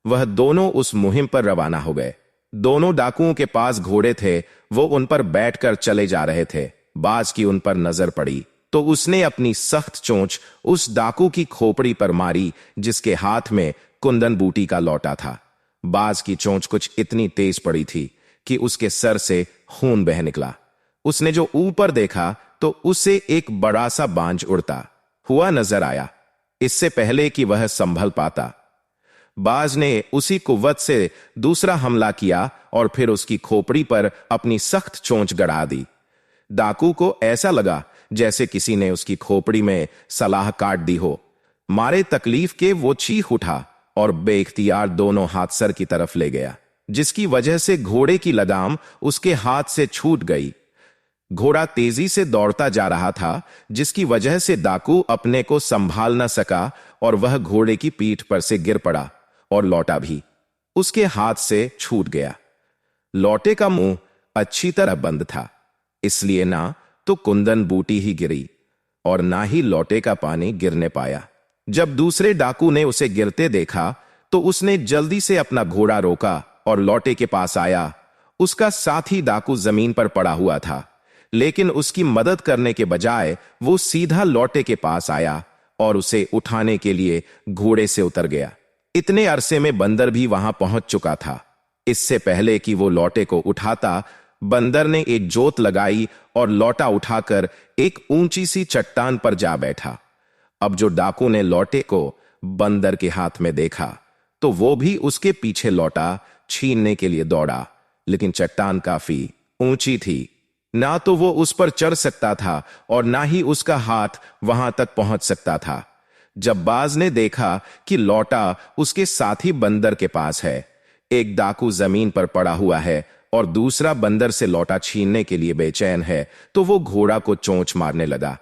वह दोनों उस मुहिम पर रवाना हो गए। दोनों डाकुओं के पास घोड़े थे, वो उन पर बैठकर चले जा रहे थे। बाज की उन पर नजर पड़ी तो उसने अपनी सख्त चोंच उस डाकू की खोपड़ी पर मारी जिसके हाथ में कुंदन बूटी का लौटा था। बाज की चोंच कुछ इतनी तेज पड़ी थी कि उसके सर से खून बह निकला। उसने जो ऊपर देखा तो उसे एक बड़ा सा बांज उड़ता हुआ नजर आया, इससे पहले कि वह संभल पाता। बाज ने उसी कुव्वत से दूसरा हमला किया और फिर उसकी खोपड़ी पर अपनी सख्त चोंच गड़ा दी। डाकू को ऐसा लगा जैसे किसी ने उसकी खोपड़ी में सलाह काट दी हो। मारे तकलीफ के वो चीख उठा और बेइख्तियार दोनों हाथ सर की तरफ ले गया, जिसकी वजह से घोड़े की लगाम उसके हाथ से छूट गई। घोड़ा तेजी से दौड़ता जा रहा था, जिसकी वजह से डाकू अपने को संभाल न सका और वह घोड़े की पीठ पर से गिर पड़ा और लौटा भी उसके हाथ से छूट गया। लौटे का मुंह अच्छी तरह बंद था, इसलिए ना तो कुंदन बूटी ही गिरी और ना ही लौटे का पानी गिरने पाया। जब दूसरे डाकू ने उसे गिरते देखा तो उसने जल्दी से अपना घोड़ा रोका और लौटे के पास आया। उसका साथी डाकू जमीन पर पड़ा हुआ था, लेकिन उसकी मदद करने के बजाय वो सीधा लौटे के पास आया और उसे उठाने के लिए घोड़े से उतर गया। इतने अरसे में बंदर भी वहां पहुंच चुका था। इससे पहले कि वो लौटे को उठाता, बंदर ने एक जोत लगाई और लौटा उठाकर एक ऊंची सी चट्टान पर जा बैठा। अब जो डाकू ने लौटे को बंदर के हाथ में देखा तो वो भी उसके पीछे लौटा छीनने के लिए दौड़ा, लेकिन चट्टान काफी ऊंची थी। ना तो वो उस पर चढ़ सकता था और ना ही उसका हाथ वहां तक पहुंच सकता था। जब बाज ने देखा कि लौटा उसके साथी बंदर के पास है, एक डाकू जमीन पर पड़ा हुआ है और दूसरा बंदर से लौटा छीनने के लिए बेचैन है, तो वो घोड़ा को चोंच मारने लगा।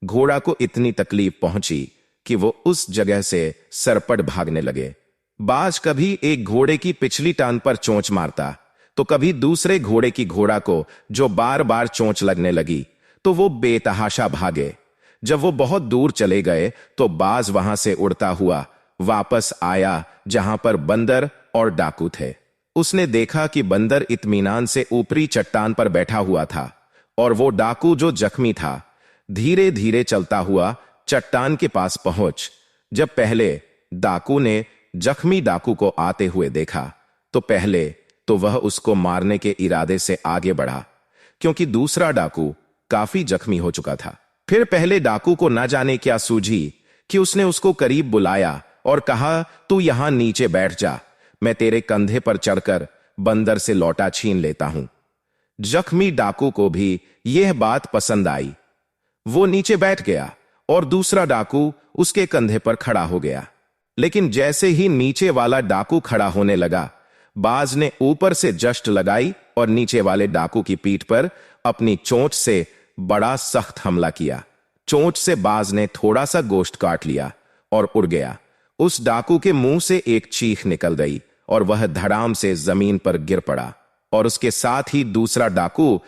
घोड़ा को इतनी तकलीफ पहुंची कि वो उस जगह से सरपट भागने लगे। बाज कभी एक घोड़े की पिछली टांग पर चोंच मारता तो कभी दूसरे घोड़े की घोड़ा को, जो बार बार चोंच लगने लगी तो वो बेतहाशा भागे। जब वो बहुत दूर चले गए तो बाज वहां से उड़ता हुआ वापस आया जहां पर बंदर और डाकू थे। उसने देखा कि बंदर इत्मीनान से ऊपरी चट्टान पर बैठा हुआ था और वो डाकू जो जख्मी था धीरे धीरे चलता हुआ चट्टान के पास पहुंच। जब पहले डाकू ने जख्मी डाकू को आते हुए देखा तो पहले तो वह उसको मारने के इरादे से आगे बढ़ा, क्योंकि दूसरा डाकू काफी जख्मी हो चुका था। फिर पहले डाकू को न जाने क्या सूझी कि उसने उसको करीब बुलाया और कहा, तू यहां नीचे बैठ जा, मैं तेरे कंधे पर चढ़कर बंदर से लौटा छीन लेता हूं। जख्मी डाकू को भी यह बात पसंद आई। वो नीचे बैठ गया और दूसरा डाकू उसके कंधे पर खड़ा हो गया। लेकिन जैसे ही नीचे वाला डाकू खड़ा होने लगा, बाज ने ऊपर से जश्त लगाई और नीचे वाले डाकू की पीठ पर अपनी चोंच से बड़ा सख्त हमला किया। चोंच से बाज ने थोड़ा सा गोश्त काट लिया और उड़ गया। उस डाकू के मुंह से एक चीख निकल गई और वह धड़ाम से जमीन पर गिर पड़ा और उसके साथ ही दूसरा डाकू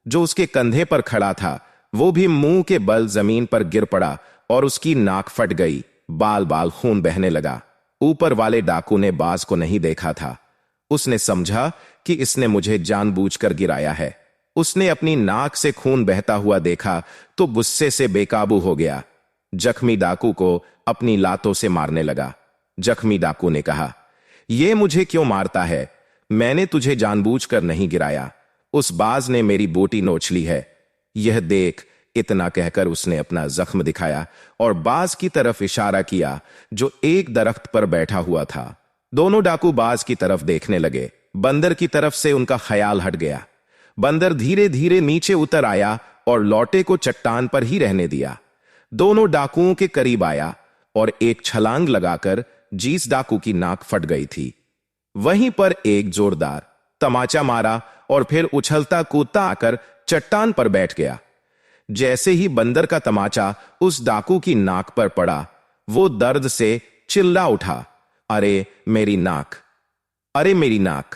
जो उसके कंधे पर खड़ा था वो भी मुंह के बल जमीन पर गिर पड़ा और उसकी नाक फट गई, बाल बाल खून बहने लगा। ऊपर वाले डाकू ने बाज को नहीं देखा था। उसने समझा कि इसने मुझे जानबूझकर गिराया है। उसने अपनी नाक से खून बहता हुआ देखा तो गुस्से से बेकाबू हो गया। जख्मी डाकू को अपनी लातों से मारने लगा। जख्मी डाकू ने कहा। ये मुझे क्यों मारता है? मैंने तुझे जानबूझकर नहीं गिराया। उस बाज ने मेरी बोटी नोच ली है। यह देख, इतना कहकर उसने अपना जख्म दिखाया और बाज की तरफ इशारा किया जो एक दरख्त पर बैठा हुआ था। दोनों डाकू बाज की तरफ देखने लगे। बंदर की तरफ से उनका ख्याल हट गया। बंदर धीरे धीरे नीचे उतर आया और लौटे को चट्टान पर ही रहने दिया। दोनों डाकुओं के करीब आया और एक छलांग लगाकर जिस डाकू की नाक फट गई थी, वहीं पर एक जोरदार तमाचा मारा और फिर उछलता कूदता आकर चट्टान पर बैठ गया। जैसे ही बंदर का तमाचा उस डाकू की नाक पर पड़ा, वो दर्द से चिल्ला उठा, अरे मेरी नाक, अरे मेरी नाक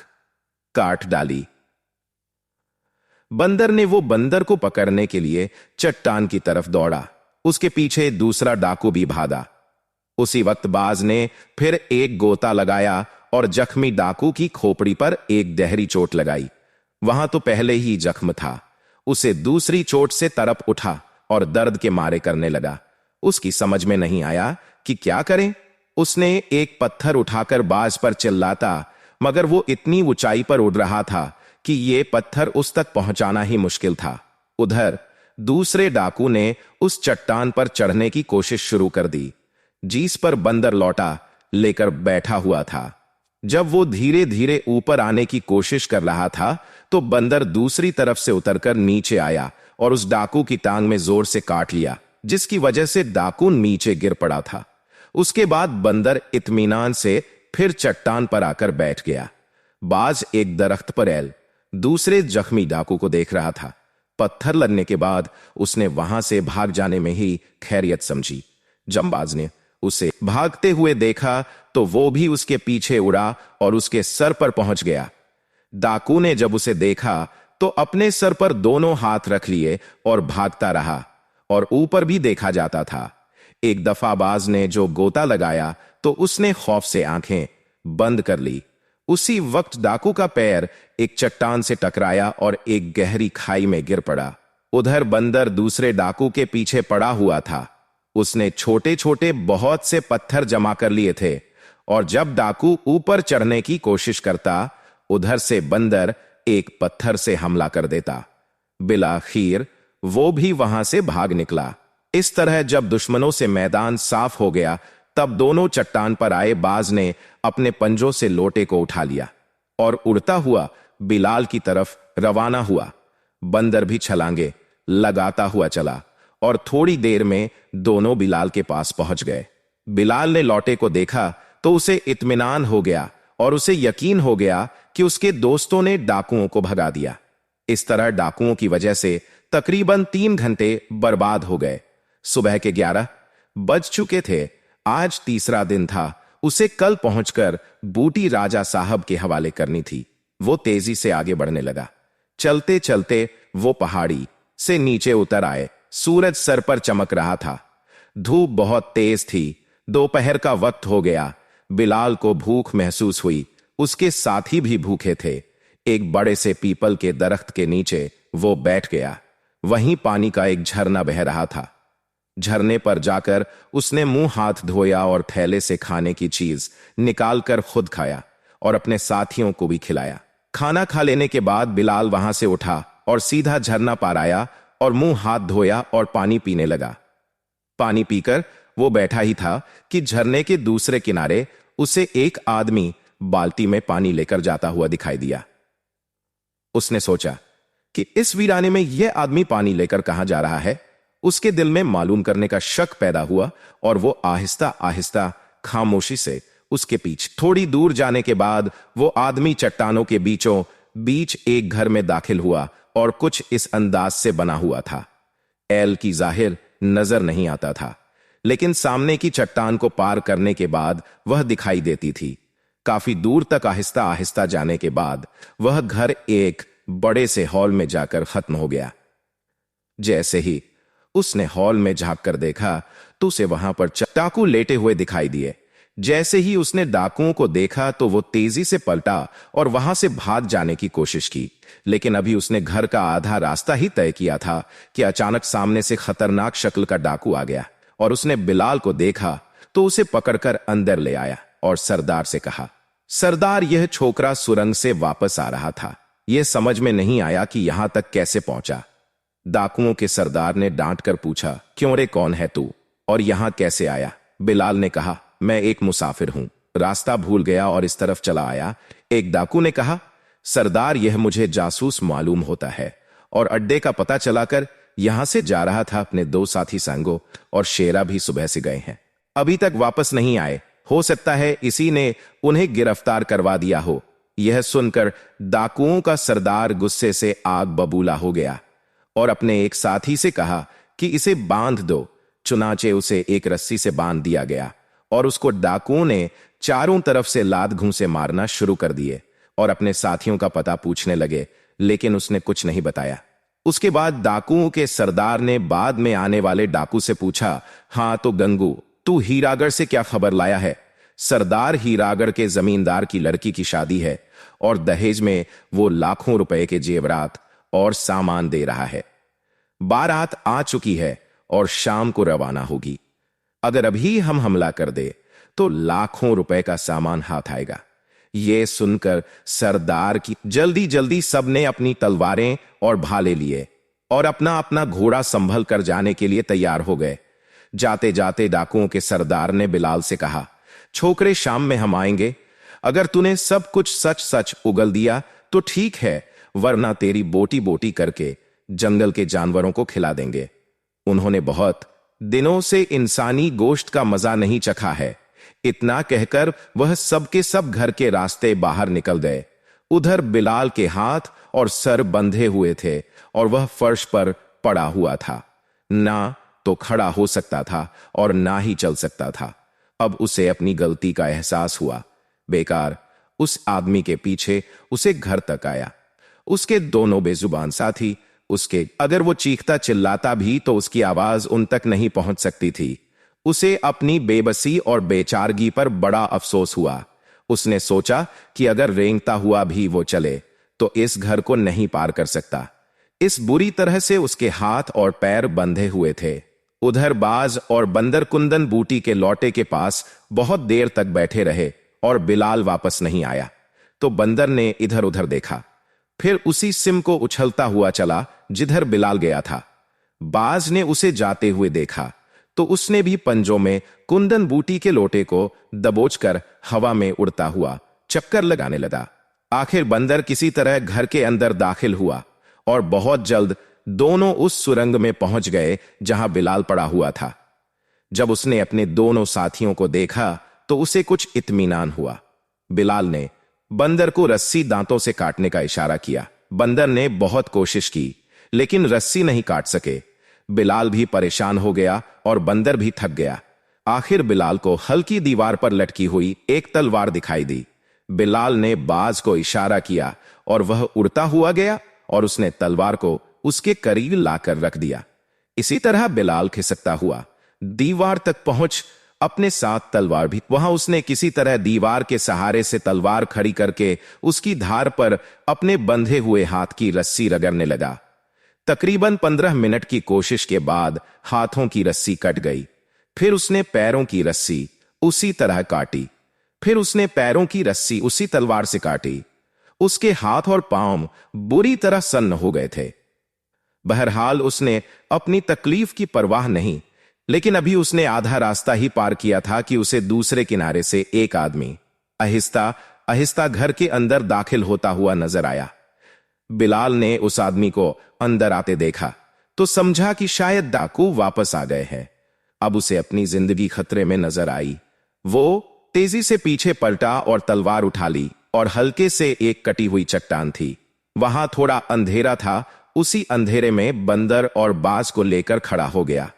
काट डाली। बंदर ने वो बंदर को पकड़ने के लिए चट्टान की तरफ दौड़ा। उसके पीछे दूसरा डाकू भी भागा। उसी वक्त बाज ने फिर एक गोता लगाया और जख्मी डाकू की खोपड़ी पर एक गहरी चोट लगाई। वहां तो पहले ही जख्म था। उसे दूसरी चोट से तड़प उठा और दर्द के मारे करने लगा। उसकी समझ में नहीं आया कि क्या करे। उसने एक पत्थर उठाकर बाज पर चिल्लाता, मगर वो इतनी ऊंचाई पर उड़ रहा था कि ये पत्थर उस तक पहुंचाना ही मुश्किल था। उधर दूसरे डाकू ने उस चट्टान पर चढ़ने की कोशिश शुरू कर दी, जिस पर बंदर लौटा लेकर बैठा हुआ था। जब वो धीरे धीरे ऊपर आने की कोशिश कर रहा था तो बंदर दूसरी तरफ से उतरकर नीचे आया और उस डाकू की टांग में जोर से काट लिया, जिसकी वजह से डाकू नीचे गिर पड़ा था। उसके बाद बंदर इत्मीनान से फिर चट्टान पर आकर बैठ गया। बाज एक दरख्त पर एल दूसरे जख्मी डाकू को देख रहा था। पत्थर लगने के बाद उसने वहां से भाग जाने में ही खैरियत समझी। जब बाज ने उसे भागते हुए देखा तो वो भी उसके पीछे उड़ा और उसके सर पर पहुंच गया। डाकू ने जब उसे देखा तो अपने सर पर दोनों हाथ रख लिए और भागता रहा, और ऊपर भी देखा जाता था। एक दफा बाज ने जो गोता लगाया तो उसने खौफ से आंखें बंद कर ली। उसी वक्त डाकू का पैर एक चट्टान से टकराया और एक गहरी खाई में गिर पड़ा। उधर बंदर दूसरे डाकू के पीछे पड़ा हुआ था। उसने छोटे छोटे बहुत से पत्थर जमा कर लिए थे, और जब डाकू ऊपर चढ़ने की कोशिश करता, उधर से बंदर एक पत्थर से हमला कर देता। बिलाखिर वो भी वहां से भाग निकला। इस तरह जब दुश्मनों से मैदान साफ हो गया, तब दोनों चट्टान पर आए बाज ने अपने पंजों से लोटे को उठा लिया और उड़ता हुआ बिलाल की तरफ रवाना हुआ। बंदर भी छलांगे लगाता हुआ चला और थोड़ी देर में दोनों बिलाल के पास पहुंच गए। बिलाल ने लौटे को देखा तो उसे इत्मीनान हो गया और उसे यकीन हो गया कि उसके दोस्तों ने डाकुओं को भगा दिया। इस तरह डाकुओं की वजह से तकरीबन 3 घंटे बर्बाद हो गए। सुबह के 11 बज चुके थे। आज तीसरा दिन था। उसे कल पहुंचकर बूटी राजा साहब के हवाले करनी थी। वो तेजी से आगे बढ़ने लगा। चलते चलते वो पहाड़ी से नीचे उतर आए। सूरज सर पर चमक रहा था। धूप बहुत तेज थी। दोपहर का वक्त हो गया। बिलाल को भूख महसूस हुई। उसके साथी भी भूखे थे। एक बड़े से पीपल के दरख्त के नीचे वो बैठ गया। वहीं पानी का एक झरना बह रहा था। झरने पर जाकर उसने मुंह हाथ धोया और थैले से खाने की चीज निकालकर खुद खाया और अपने साथियों को भी खिलाया। खाना खा लेने के बाद बिलाल वहां से उठा और सीधा झरना पार आया और मुंह हाथ धोया और पानी पीने लगा। पानी पीकर वो बैठा ही था कि झरने के दूसरे किनारे उसे एक आदमी बाल्टी में पानी लेकर जाता हुआ दिखाई दिया। उसने सोचा कि इस वीराने में यह आदमी पानी लेकर कहां जा रहा है। उसके दिल में मालूम करने का शक पैदा हुआ और वो आहिस्ता आहिस्ता खामोशी से उसके पीछे थोड़ी दूर जाने के बाद वो आदमी चट्टानों के बीचों बीच एक घर में दाखिल हुआ और कुछ इस अंदाज से बना हुआ था। एल की जाहिर नजर नहीं आता था, लेकिन सामने की चट्टान को पार करने के बाद वह दिखाई देती थी। काफी दूर तक आहिस्ता आहिस्ता जाने के बाद वह घर एक बड़े से हॉल में जाकर खत्म हो गया। जैसे ही उसने हॉल में झांक कर देखा तो उसे वहां पर डाकू लेटे हुए दिखाई दिए। जैसे ही उसने डाकुओं को देखा तो वो तेजी से पलटा और वहां से भाग जाने की कोशिश की, लेकिन अभी उसने घर का आधा रास्ता ही तय किया था कि अचानक सामने से खतरनाक शक्ल का डाकू आ गया और उसने बिलाल को देखा तो उसे पकड़कर अंदर ले आया। और सरदार से कहा। सरदार, यह छोकरा सुरंग से वापस आ रहा था। यह समझ में नहीं आया कि यहां तक कैसे पहुंचा। डाकुओं के सरदार ने डांट कर पूछा, क्यों रे, कौन है तू और यहां कैसे आया? बिलाल ने कहा, मैं एक मुसाफिर हूं, रास्ता भूल गया और इस तरफ चला आया। एक डाकू ने कहा, सरदार, यह मुझे जासूस मालूम होता है और अड्डे का पता चलाकर यहां से जा रहा था। अपने 2 साथी सांगो और शेरा भी सुबह से गए हैं, अभी तक वापस नहीं आए। हो सकता है इसी ने उन्हें गिरफ्तार करवा दिया हो। यह सुनकर डाकुओं का सरदार गुस्से से आग बबूला हो गया और अपने एक साथी से कहा कि इसे बांध दो। चुनाचे उसे एक रस्सी से बांध दिया गया और उसको डाकुओं ने चारों तरफ से लात घूंसे मारना शुरू कर दिए और अपने साथियों का पता पूछने लगे, लेकिन उसने कुछ नहीं बताया। उसके बाद डाकुओं के सरदार ने बाद में आने वाले डाकू से पूछा, हां तो गंगू, तू हीरागढ़ से क्या खबर लाया है? सरदार, हीरागढ़ के जमींदार की लड़की की शादी है और दहेज में वो लाखों रुपए के जेवरात और सामान दे रहा है। बारात आ चुकी है और शाम को रवाना होगी। अगर अभी हम हमला कर दे तो लाखों रुपए का सामान हाथ आएगा। यह सुनकर सरदार की जल्दी जल्दी सबने अपनी तलवारें और भाले लिए और अपना अपना घोड़ा संभल कर जाने के लिए तैयार हो गए। जाते जाते डाकुओं के सरदार ने बिलाल से कहा, छोकरे, शाम में हम आएंगे। अगर तूने सब कुछ सच सच उगल दिया तो ठीक है, वरना तेरी बोटी बोटी करके जंगल के जानवरों को खिला देंगे। उन्होंने बहुत दिनों से इंसानी गोश्त का मजा नहीं चखा है। इतना कहकर वह सबके सब घर के रास्ते बाहर निकल गए। उधर बिलाल के हाथ और सर बंधे हुए थे और वह फर्श पर पड़ा हुआ था। ना तो खड़ा हो सकता था और ना ही चल सकता था। अब उसे अपनी गलती का एहसास हुआ। बेकार उस आदमी के पीछे उसे घर तक आया। उसके दोनों बेजुबान साथी उसके, अगर वो चीखता चिल्लाता भी तो उसकी आवाज उन तक नहीं पहुंच सकती थी। उसे अपनी बेबसी और बेचारगी पर बड़ा अफसोस हुआ। उसने सोचा कि अगर रेंगता हुआ भी वो चले तो इस घर को नहीं पार कर सकता। इस बुरी तरह से उसके हाथ और पैर बंधे हुए थे। उधर बाज और बंदर कुंदन बूटी के लौटे के पास बहुत देर तक बैठे रहे और बिलाल वापस नहीं आया। तो बंदर ने इधर उधर देखा, फिर उसी सिम को उछलता हुआ चला जिधर बिलाल गया था। बाज ने उसे जाते हुए देखा तो उसने भी पंजों में कुंदन बूटी के लोटे को दबोचकर हवा में उड़ता हुआ चक्कर लगाने लगा। आखिर बंदर किसी तरह घर के अंदर दाखिल हुआ और बहुत जल्द दोनों उस सुरंग में पहुंच गए जहां बिलाल पड़ा हुआ था। जब उसने अपने दोनों साथियों को देखा तो उसे कुछ इत्मीनान हुआ। बिलाल ने बंदर को रस्सी दांतों से काटने का इशारा किया। बंदर ने बहुत कोशिश की लेकिन रस्सी नहीं काट सके। बिलाल भी परेशान हो गया और बंदर भी थक गया। आखिर बिलाल को हल्की दीवार पर लटकी हुई एक तलवार दिखाई दी। बिलाल ने बाज को इशारा किया और वह उड़ता हुआ गया और उसने तलवार को उसके करीब लाकर रख दिया। इसी तरह बिलाल खिसकता हुआ दीवार तक पहुंच अपने साथ तलवार भी, वहां उसने किसी तरह दीवार के सहारे से तलवार खड़ी करके उसकी धार पर अपने बंधे हुए हाथ की रस्सी रगड़ने लगा। तकरीबन 15 मिनट की कोशिश के बाद हाथों की रस्सी कट गई। फिर उसने पैरों की रस्सी उसी तरह काटी। फिर उसने पैरों की रस्सी उसी तलवार से काटी। उसके हाथ और पांव बुरी तरह सन्न हो गए थे। बहरहाल उसने अपनी तकलीफ की परवाह नहीं, लेकिन अभी उसने आधा रास्ता ही पार किया था कि उसे दूसरे किनारे से एक आदमी आहिस्ता आहिस्ता घर के अंदर दाखिल होता हुआ नजर आया। बिलाल ने उस आदमी को अंदर आते देखा तो समझा कि शायद डाकू वापस आ गए हैं। अब उसे अपनी जिंदगी खतरे में नजर आई। वो तेजी से पीछे पलटा और तलवार उठा ली और हल्के से एक कटी हुई चट्टान थी। वहां थोड़ा अंधेरा था। उसी अंधेरे में बंदर और बाज को लेकर खड़ा हो गया।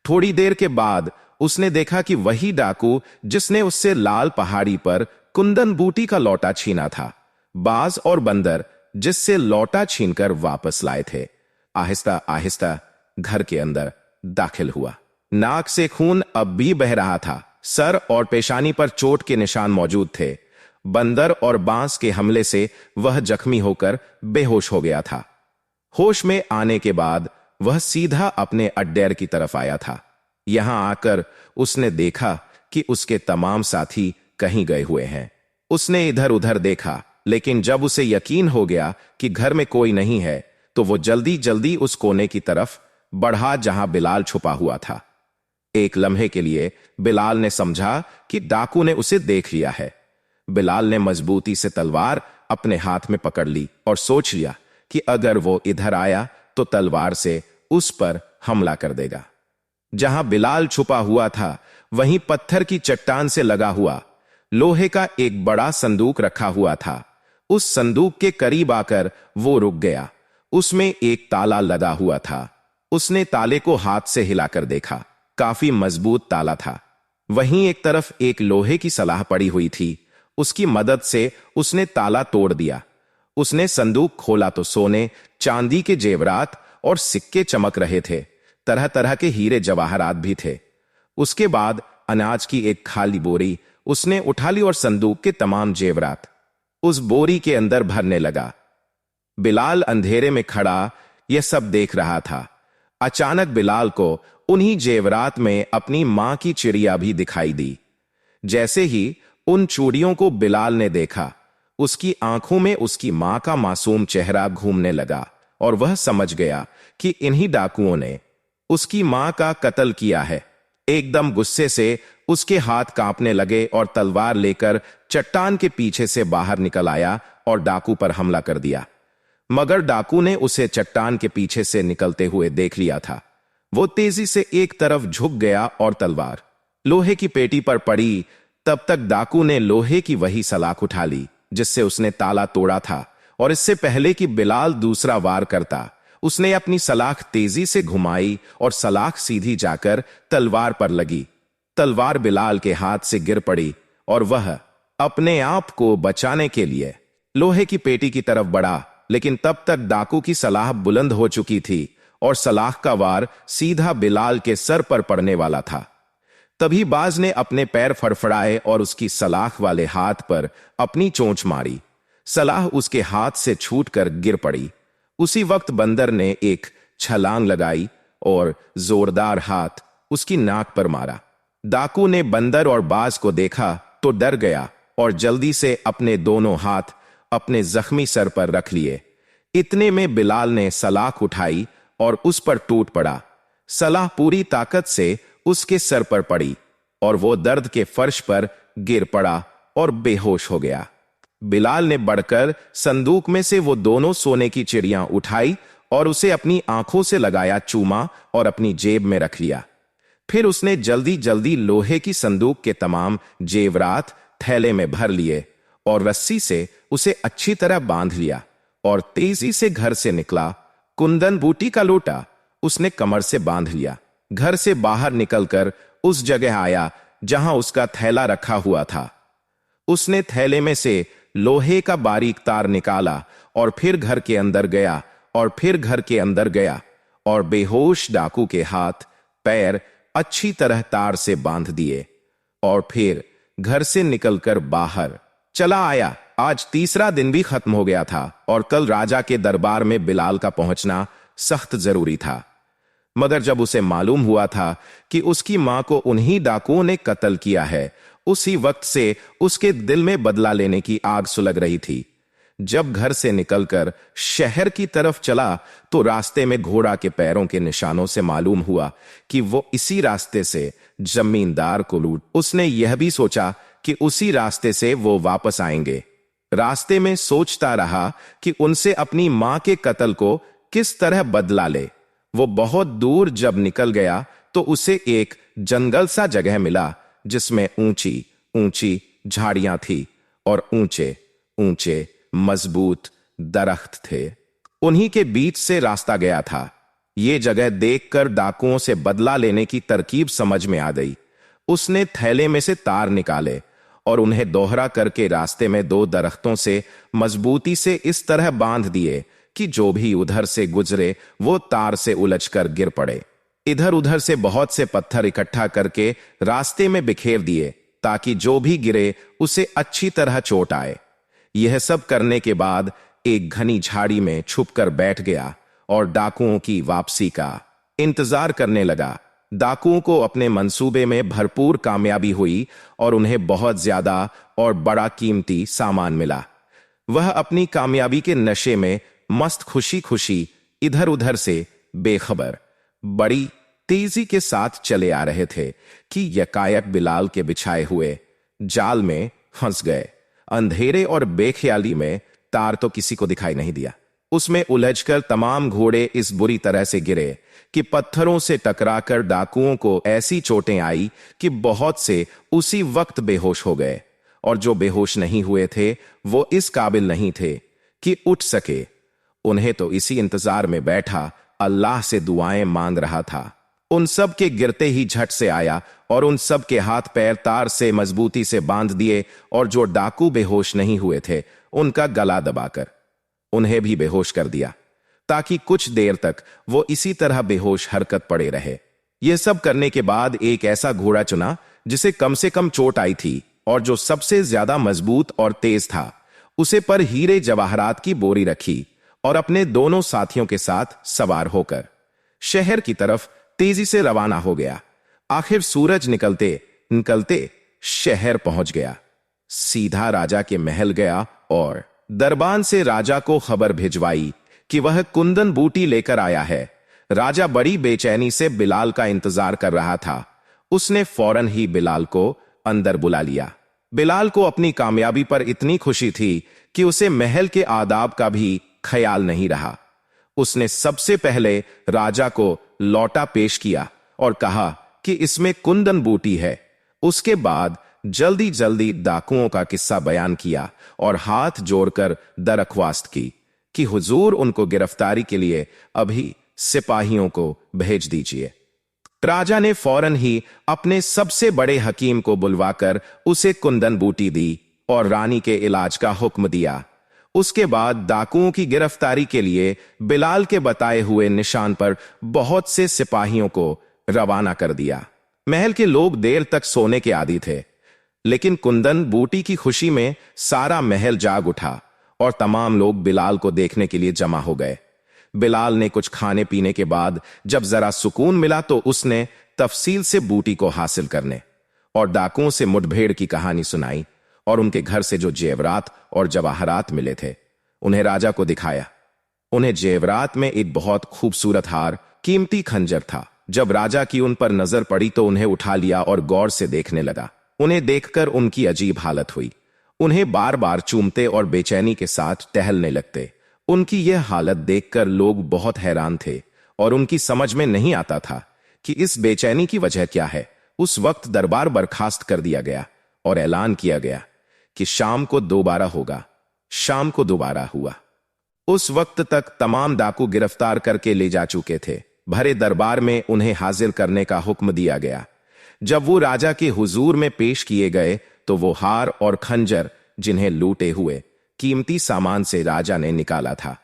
थोड़ी देर के बाद उसने देखा कि वही डाकू जिसने उससे लाल पहाड़ी पर कुंदन बूटी का लौटा छीना था, बाज और बंदर जिससे लौटा छीनकर वापस लाए थे, आहिस्ता आहिस्ता घर के अंदर दाखिल हुआ। नाक से खून अब भी बह रहा था। सर और पेशानी पर चोट के निशान मौजूद थे। बंदर और बांस के हमले से वह जख्मी होकर बेहोश हो गया था। होश में आने के बाद वह सीधा अपने अड्डेर की तरफ आया था। यहां आकर उसने देखा कि उसके तमाम साथी कहीं गए हुए हैं। उसने इधर उधर देखा, लेकिन जब उसे यकीन हो गया कि घर में कोई नहीं है, तो वो जल्दी जल्दी उस कोने की तरफ बढ़ा जहां बिलाल छुपा हुआ था। एक लम्हे के लिए बिलाल ने समझा कि डाकू ने उसे देख लिया है। बिलाल ने मजबूती से तलवार अपने हाथ में पकड़ ली और सोच लिया कि अगर वो इधर आया तो तलवार से उस पर हमला कर देगा। जहां बिलाल छुपा हुआ था, वहीं पत्थर की चट्टान से लगा हुआ लोहे का एक बड़ा संदूक रखा हुआ था। उस संदूक के करीब आकर वो रुक गया। उसमें एक ताला लगा हुआ था। उसने ताले को हाथ से हिलाकर देखा। काफी मजबूत ताला था। वहीं एक तरफ एक लोहे की सलाह पड़ी हुई थी। उसकी मदद से उसने ताला तोड़ दिया। उसने संदूक खोला तो सोने, चांदी के जेवरात और सिक्के चमक रहे थे। तरह तरह के हीरे जवाहरात भी थे। उसके बाद अनाज की एक खाली बोरी उसने उठा ली और संदूक के तमाम जेवरात उस बोरी के अंदर भरने लगा। बिलाल अंधेरे में खड़ा यह सब देख रहा था। अचानक बिलाल को उन्हीं जेवरात में अपनी मां की चिड़िया भी दिखाई दी। जैसे ही उन चूड़ियों को बिलाल ने देखा, उसकी आंखों में उसकी मां का मासूम चेहरा घूमने लगा और वह समझ गया कि इन्हीं डाकुओं ने उसकी मां का कत्ल किया है। एकदम गुस्से से उसके हाथ कांपने लगे और तलवार लेकर चट्टान के पीछे से बाहर निकल आया और डाकू पर हमला कर दिया। मगर डाकू ने उसे चट्टान के पीछे से निकलते हुए देख लिया था। वो तेजी से एक तरफ झुक गया और तलवार लोहे की पेटी पर पड़ी। तब तक डाकू ने लोहे की वही सलाख उठा ली जिससे उसने ताला तोड़ा था, और इससे पहले कि बिलाल दूसरा वार करता, उसने अपनी सलाख तेजी से घुमाई और सलाख सीधी जाकर तलवार पर लगी। तलवार बिलाल के हाथ से गिर पड़ी और वह अपने आप को बचाने के लिए लोहे की पेटी की तरफ बढ़ा। लेकिन तब तक डाकू की सलाख बुलंद हो चुकी थी और सलाख का वार सीधा बिलाल के सर पर पड़ने वाला था। तभी बाज ने अपने पैर फड़फड़ाए और उसकी सलाख वाले हाथ पर अपनी चोंच मारी। सलाख उसके हाथ से छूटकर गिर पड़ी। उसी वक्त बंदर ने एक छलांग लगाई और जोरदार हाथ उसकी नाक पर मारा। डाकू ने बंदर और बाज को देखा तो डर गया और जल्दी से अपने दोनों हाथ अपने जख्मी सर पर रख लिए। इतने में बिलाल ने सलाख उठाई और उस पर टूट पड़ा। सलाख पूरी ताकत से उसके सर पर पड़ी और वो दर्द के फर्श पर गिर पड़ा और बेहोश हो गया। बिलाल ने बढ़कर संदूक में से वो दोनों सोने की चिड़ियां उठाई और उसे अपनी आंखों से लगाया चूमा और अपनी जेब में रख लिया। फिर उसने जल्दी जल्दी लोहे की संदूक के तमाम जेवरात थैले में भर लिए और रस्सी से उसे अच्छी तरह बांध लिया और तेजी से घर से निकला। कुंदन बूटी का लोटा उसने कमर से बांध लिया। घर से बाहर निकलकर उस जगह आया जहां उसका थैला रखा हुआ था। उसने थैले में से लोहे का बारीक तार निकाला और फिर घर के अंदर गया और फिर घर के अंदर गया और बेहोश डाकू के हाथ पैर अच्छी तरह तार से बांध दिए और फिर घर से निकलकर बाहर चला आया। आज तीसरा दिन भी खत्म हो गया था और कल राजा के दरबार में बिलाल का पहुंचना सख्त जरूरी था। मगर जब उसे मालूम हुआ था कि उसकी मां को उन्हीं डाकुओं ने कत्ल किया है, उसी वक्त से उसके दिल में बदला लेने की आग सुलग रही थी। जब घर से निकलकर शहर की तरफ चला तो रास्ते में घोड़ा के पैरों के निशानों से मालूम हुआ कि वो इसी रास्ते से जमींदार को लूट। उसने यह भी सोचा कि उसी रास्ते से वो वापस आएंगे। रास्ते में सोचता रहा कि उनसे अपनी मां के कत्ल को किस तरह बदला ले। वो बहुत दूर जब निकल गया तो उसे एक जंगल सा जगह मिला जिसमें ऊंची ऊंची झाड़ियां थी और ऊंचे ऊंचे मजबूत दरख्त थे। उन्हीं के बीच से रास्ता गया था। ये जगह देखकर डाकुओं से बदला लेने की तरकीब समझ में आ गई। उसने थैले में से तार निकाले और उन्हें दोहरा करके रास्ते में दो दरख्तों से मजबूती से इस तरह बांध दिए कि जो भी उधर से गुजरे वो तार से उलझकर गिर पड़े। इधर उधर से बहुत से पत्थर इकट्ठा करके रास्ते में बिखेर दिए ताकि जो भी गिरे उसे अच्छी तरह चोट आए। यह सब करने के बाद एक घनी झाड़ी में छुपकर बैठ गया और डाकुओं की वापसी का इंतजार करने लगा। डाकुओं को अपने मंसूबे में भरपूर कामयाबी हुई और उन्हें बहुत ज्यादा और बड़ा कीमती सामान मिला। वह अपनी कामयाबी के नशे में मस्त खुशी खुशी इधर उधर से बेखबर बड़ी तेजी के साथ चले आ रहे थे कि यकायक बिलाल के बिछाए हुए जाल में फंस गए। अंधेरे और बेख्याली में तार तो किसी को दिखाई नहीं दिया। उसमें उलझकर तमाम घोड़े इस बुरी तरह से गिरे कि पत्थरों से टकराकर डाकुओं को ऐसी चोटें आई कि बहुत से उसी वक्त बेहोश हो गए, और जो बेहोश नहीं हुए थे वो इस काबिल नहीं थे कि उठ सके। उन्हें तो इसी इंतजार में बैठा अल्लाह से दुआएं मांग रहा था। उन सब के गिरते ही झट से आया और उन सब के हाथ पैर तार से मजबूती से बांध दिए, और जो डाकू बेहोश नहीं हुए थे उनका गला दबाकर उन्हें भी बेहोश कर दिया, ताकि कुछ देर तक वो इसी तरह बेहोश हरकत पड़े रहे। ये सब करने के बाद एक ऐसा घोड़ा चुना जिसे कम से कम चोट आई थी और जो सबसे ज्यादा मजबूत और तेज था। उसे पर हीरे जवाहरात की बोरी रखी और अपने दोनों साथियों के साथ सवार होकर शहर की तरफ तेजी से रवाना हो गया। आखिर सूरज निकलते निकलते शहर पहुंच गया। सीधा राजा के महल गया और दरबान से राजा को खबर भिजवाई कि वह कुंदन बूटी लेकर आया है। राजा बड़ी बेचैनी से बिलाल का इंतजार कर रहा था। उसने फौरन ही बिलाल को अंदर बुला लिया। बिलाल को अपनी कामयाबी पर इतनी खुशी थी कि उसे महल के आदाब का भी ख्याल नहीं रहा। उसने सबसे पहले राजा को लौटा पेश किया और कहा कि इसमें कुंदन बूटी है। उसके बाद जल्दी जल्दी डाकुओं का किस्सा बयान किया और हाथ जोड़कर दरख्वास्त की कि हुजूर उनको गिरफ्तारी के लिए अभी सिपाहियों को भेज दीजिए। राजा ने फौरन ही अपने सबसे बड़े हकीम को बुलवाकर उसे कुंदन बूटी दी और रानी के इलाज का हुक्म दिया। उसके बाद डाकुओं की गिरफ्तारी के लिए बिलाल के बताए हुए निशान पर बहुत से सिपाहियों को रवाना कर दिया। महल के लोग देर तक सोने के आदी थे, लेकिन कुंदन बूटी की खुशी में सारा महल जाग उठा और तमाम लोग बिलाल को देखने के लिए जमा हो गए। बिलाल ने कुछ खाने पीने के बाद जब जरा सुकून मिला तो उसने तफसील से बूटी को हासिल करने और डाकुओं से मुठभेड़ की कहानी सुनाई और उनके घर से जो जेवरात और जवाहरात मिले थे उन्हें राजा को दिखाया। उन्हें जेवरात में एक बहुत खूबसूरत हार, कीमती खंजर था। जब राजा की उन पर नजर पड़ी तो उन्हें उठा लिया और गौर से देखने लगा। उन्हें देखकर उनकी अजीब हालत हुई। उन्हें बार बार चूमते और बेचैनी के साथ टहलने लगते। उनकी यह हालत देखकर लोग बहुत हैरान थे और उनकी समझ में नहीं आता था कि इस बेचैनी की वजह क्या है। उस वक्त दरबार बर्खास्त कर दिया गया और ऐलान किया गया कि शाम को दोबारा होगा। शाम को दोबारा हुआ। उस वक्त तक तमाम डाकू गिरफ्तार करके ले जा चुके थे। भरे दरबार में उन्हें हाजिर करने का हुक्म दिया गया। जब वो राजा के हुजूर में पेश किए गए तो वो हार और खंजर जिन्हें लूटे हुए कीमती सामान से राजा ने निकाला था,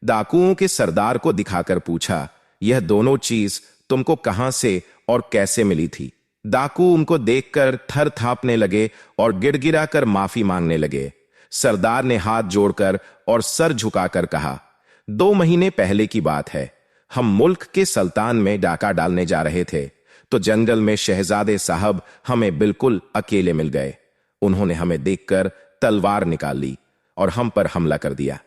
डाकुओं के सरदार को दिखाकर पूछा, यह दोनों चीज तुमको कहां से और कैसे मिली थी? डाकू उनको देखकर थर थापने लगे और गिड़गिड़ाकर माफी मांगने लगे। सरदार ने हाथ जोड़कर और सर झुकाकर कहा, 2 महीने पहले की बात है। हम मुल्क के सुल्तान में डाका डालने जा रहे थे तो जंगल में शहजादे साहब हमें बिल्कुल अकेले मिल गए। उन्होंने हमें देखकर तलवार निकाल ली और हम पर हमला कर दिया।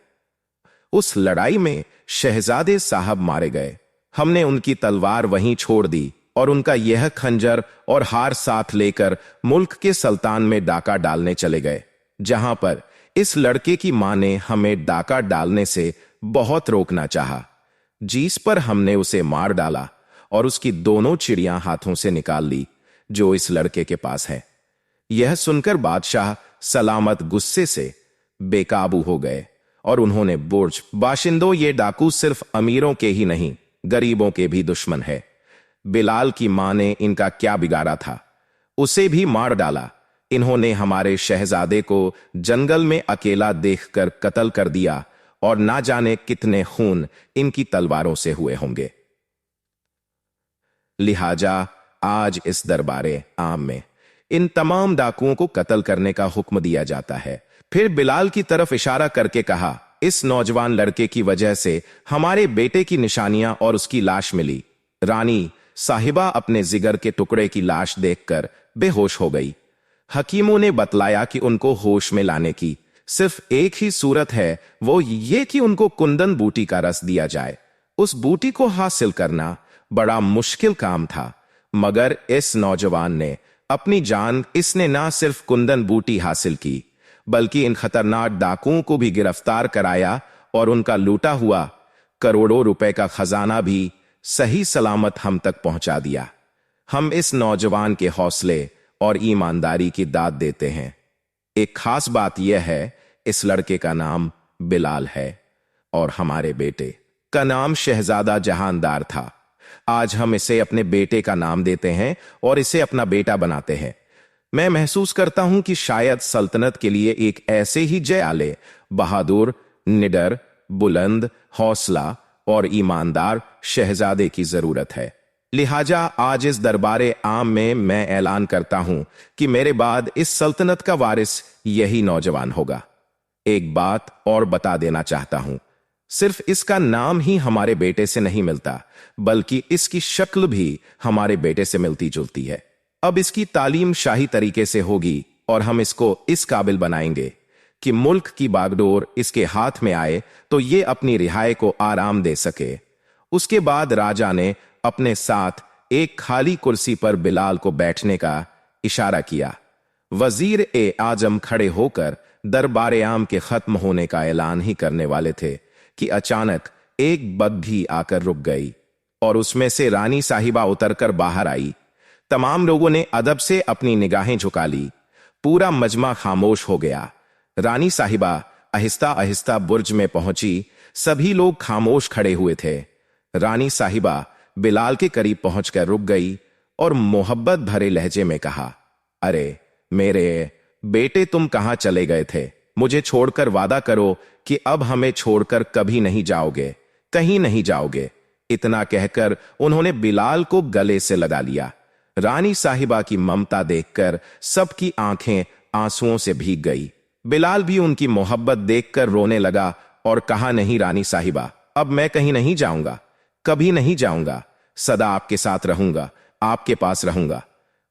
उस लड़ाई में शहजादे साहब मारे गए। हमने उनकी तलवार वहीं छोड़ दी और उनका यह खंजर और हार साथ लेकर मुल्क के सुल्तान में डाका डालने चले गए, जहां पर इस लड़के की मां ने हमें डाका डालने से बहुत रोकना चाहा, जिस पर हमने उसे मार डाला और उसकी दोनों चिड़ियां हाथों से निकाल ली जो इस लड़के के पास है। यह सुनकर बादशाह सलामत गुस्से से बेकाबू हो गए और उन्होंने बुर्ज बाशिंदों, ये डाकू सिर्फ अमीरों के ही नहीं गरीबों के भी दुश्मन है। बिलाल की मां ने इनका क्या बिगाड़ा था, उसे भी मार डाला। इन्होंने हमारे शहजादे को जंगल में अकेला देखकर कत्ल कर दिया और ना जाने कितने खून इनकी तलवारों से हुए होंगे। लिहाजा आज इस दरबारे आम में इन तमाम डाकुओं को कत्ल करने का हुक्म दिया जाता है। फिर बिलाल की तरफ इशारा करके कहा, इस नौजवान लड़के की वजह से हमारे बेटे की निशानियां और उसकी लाश मिली। रानी साहिबा अपने जिगर के टुकड़े की लाश देखकर बेहोश हो गई। हकीमों ने बतलाया कि उनको होश में लाने की सिर्फ एक ही सूरत है, वो ये कि उनको कुंदन बूटी का रस दिया जाए। उस बूटी को हासिल करना बड़ा मुश्किल काम था, मगर इस नौजवान ने अपनी जान, इसने ना सिर्फ कुंदन बूटी हासिल की बल्कि इन खतरनाक डाकुओं को भी गिरफ्तार कराया और उनका लूटा हुआ करोड़ों रुपए का खजाना भी सही सलामत हम तक पहुंचा दिया। हम इस नौजवान के हौसले और ईमानदारी की दाद देते हैं। एक खास बात यह है, इस लड़के का नाम बिलाल है और हमारे बेटे का नाम शहजादा जहानदार था। आज हम इसे अपने बेटे का नाम देते हैं और इसे अपना बेटा बनाते हैं। मैं महसूस करता हूं कि शायद सल्तनत के लिए एक ऐसे ही जयाले, बहादुर, निडर, बुलंद हौसला और ईमानदार शहजादे की जरूरत है। लिहाजा आज इस दरबारे आम में मैं ऐलान करता हूं कि मेरे बाद इस सल्तनत का वारिस यही नौजवान होगा। एक बात और बता देना चाहता हूं, सिर्फ इसका नाम ही हमारे बेटे से नहीं मिलता, बल्कि इसकी शक्ल भी हमारे बेटे से मिलती जुलती है। अब इसकी तालीम शाही तरीके से होगी और हम इसको इस काबिल बनाएंगे कि मुल्क की बागडोर इसके हाथ में आए तो ये अपनी रिहाई को आराम दे सके। उसके बाद राजा ने अपने साथ एक खाली कुर्सी पर बिलाल को बैठने का इशारा किया। वजीर ए आजम खड़े होकर दरबारे आम के खत्म होने का ऐलान ही करने वाले थे कि अचानक एक बग्घी आकर रुक गई और उसमें से रानी साहिबा उतरकर बाहर आई। तमाम लोगों ने अदब से अपनी निगाहें झुका ली। पूरा मजमा खामोश हो गया। रानी साहिबा आहिस्ता आहिस्ता बुर्ज में पहुंची। सभी लोग खामोश खड़े हुए थे। रानी साहिबा बिलाल के करीब पहुंचकर रुक गई और मोहब्बत भरे लहजे में कहा, अरे मेरे बेटे, तुम कहां चले गए थे? मुझे छोड़कर वादा करो कि अब हमें छोड़कर कभी नहीं जाओगे, कहीं नहीं जाओगे। इतना कहकर उन्होंने बिलाल को गले से लगा लिया। रानी साहिबा की ममता देखकर सबकी आंखें आंसुओं से भीग गई। बिलाल भी उनकी मोहब्बत देखकर रोने लगा और कहा, नहीं रानी साहिबा, अब मैं कहीं नहीं जाऊंगा, कभी नहीं जाऊंगा, सदा आपके साथ रहूंगा, आपके पास रहूंगा।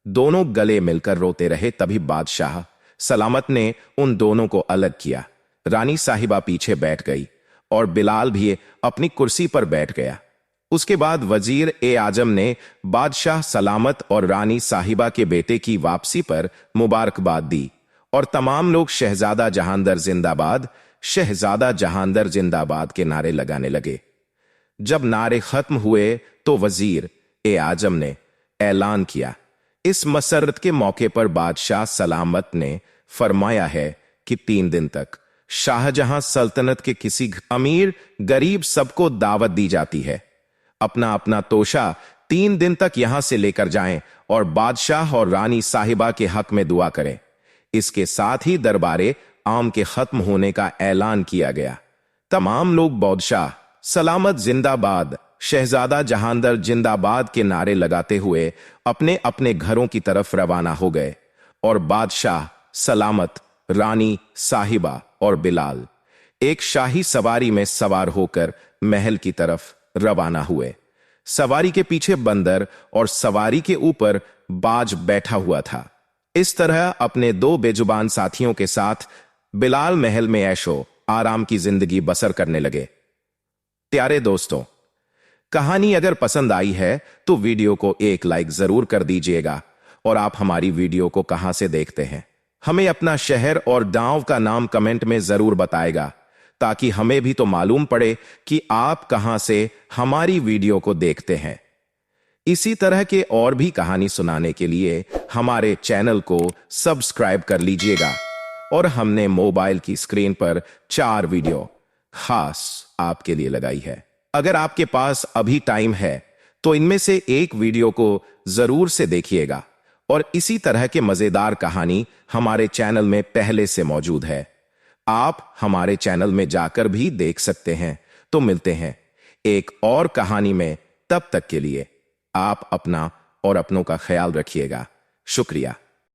दोनों गले मिलकर रोते रहे। तभी बादशाह सलामत ने उन दोनों को अलग किया। रानी साहिबा पीछे बैठ गई और बिलाल भी अपनी कुर्सी पर बैठ गया। उसके बाद वजीर ए आजम ने बादशाह सलामत और रानी साहिबा के बेटे की वापसी पर मुबारकबाद दी और तमाम लोग शहजादा जहांदर जिंदाबाद, शहजादा जहांदर जिंदाबाद के नारे लगाने लगे। जब नारे खत्म हुए तो वजीर ए आजम ने ऐलान किया, इस मसरत के मौके पर बादशाह सलामत ने फरमाया है कि 3 दिन तक शाहजहां सल्तनत के किसी अमीर गरीब सबको दावत दी जाती है। अपना अपना तोशा 3 दिन तक यहां से लेकर जाएं और बादशाह और रानी साहिबा के हक में दुआ करें। इसके साथ ही दरबारे आम के खत्म होने का ऐलान किया गया। तमाम लोग बादशाह सलामत जिंदाबाद, शहजादा जहांदर जिंदाबाद के नारे लगाते हुए अपने अपने घरों की तरफ रवाना हो गए और बादशाह सलामत, रानी साहिबा और बिलाल एक शाही सवारी में सवार होकर महल की तरफ रवाना हुए। सवारी के पीछे बंदर और सवारी के ऊपर बाज बैठा हुआ था। इस तरह अपने 2 बेजुबान साथियों के साथ बिलाल महल में ऐशो आराम की जिंदगी बसर करने लगे। प्यारे दोस्तों, कहानी अगर पसंद आई है तो वीडियो को एक लाइक जरूर कर दीजिएगा। और आप हमारी वीडियो को कहां से देखते हैं, हमें अपना शहर और गांव का नाम कमेंट में जरूर बताएगा, ताकि हमें भी तो मालूम पड़े कि आप कहां से हमारी वीडियो को देखते हैं। इसी तरह के और भी कहानी सुनाने के लिए हमारे चैनल को सब्सक्राइब कर लीजिएगा। और हमने मोबाइल की स्क्रीन पर 4 वीडियो खास आपके लिए लगाई है। अगर आपके पास अभी टाइम है तो इनमें से एक वीडियो को जरूर से देखिएगा। और इसी तरह के मजेदार कहानी हमारे चैनल में पहले से मौजूद है, आप हमारे चैनल में जाकर भी देख सकते हैं। तो मिलते हैं एक और कहानी में, तब तक के लिए आप अपना और अपनों का ख्याल रखिएगा। शुक्रिया।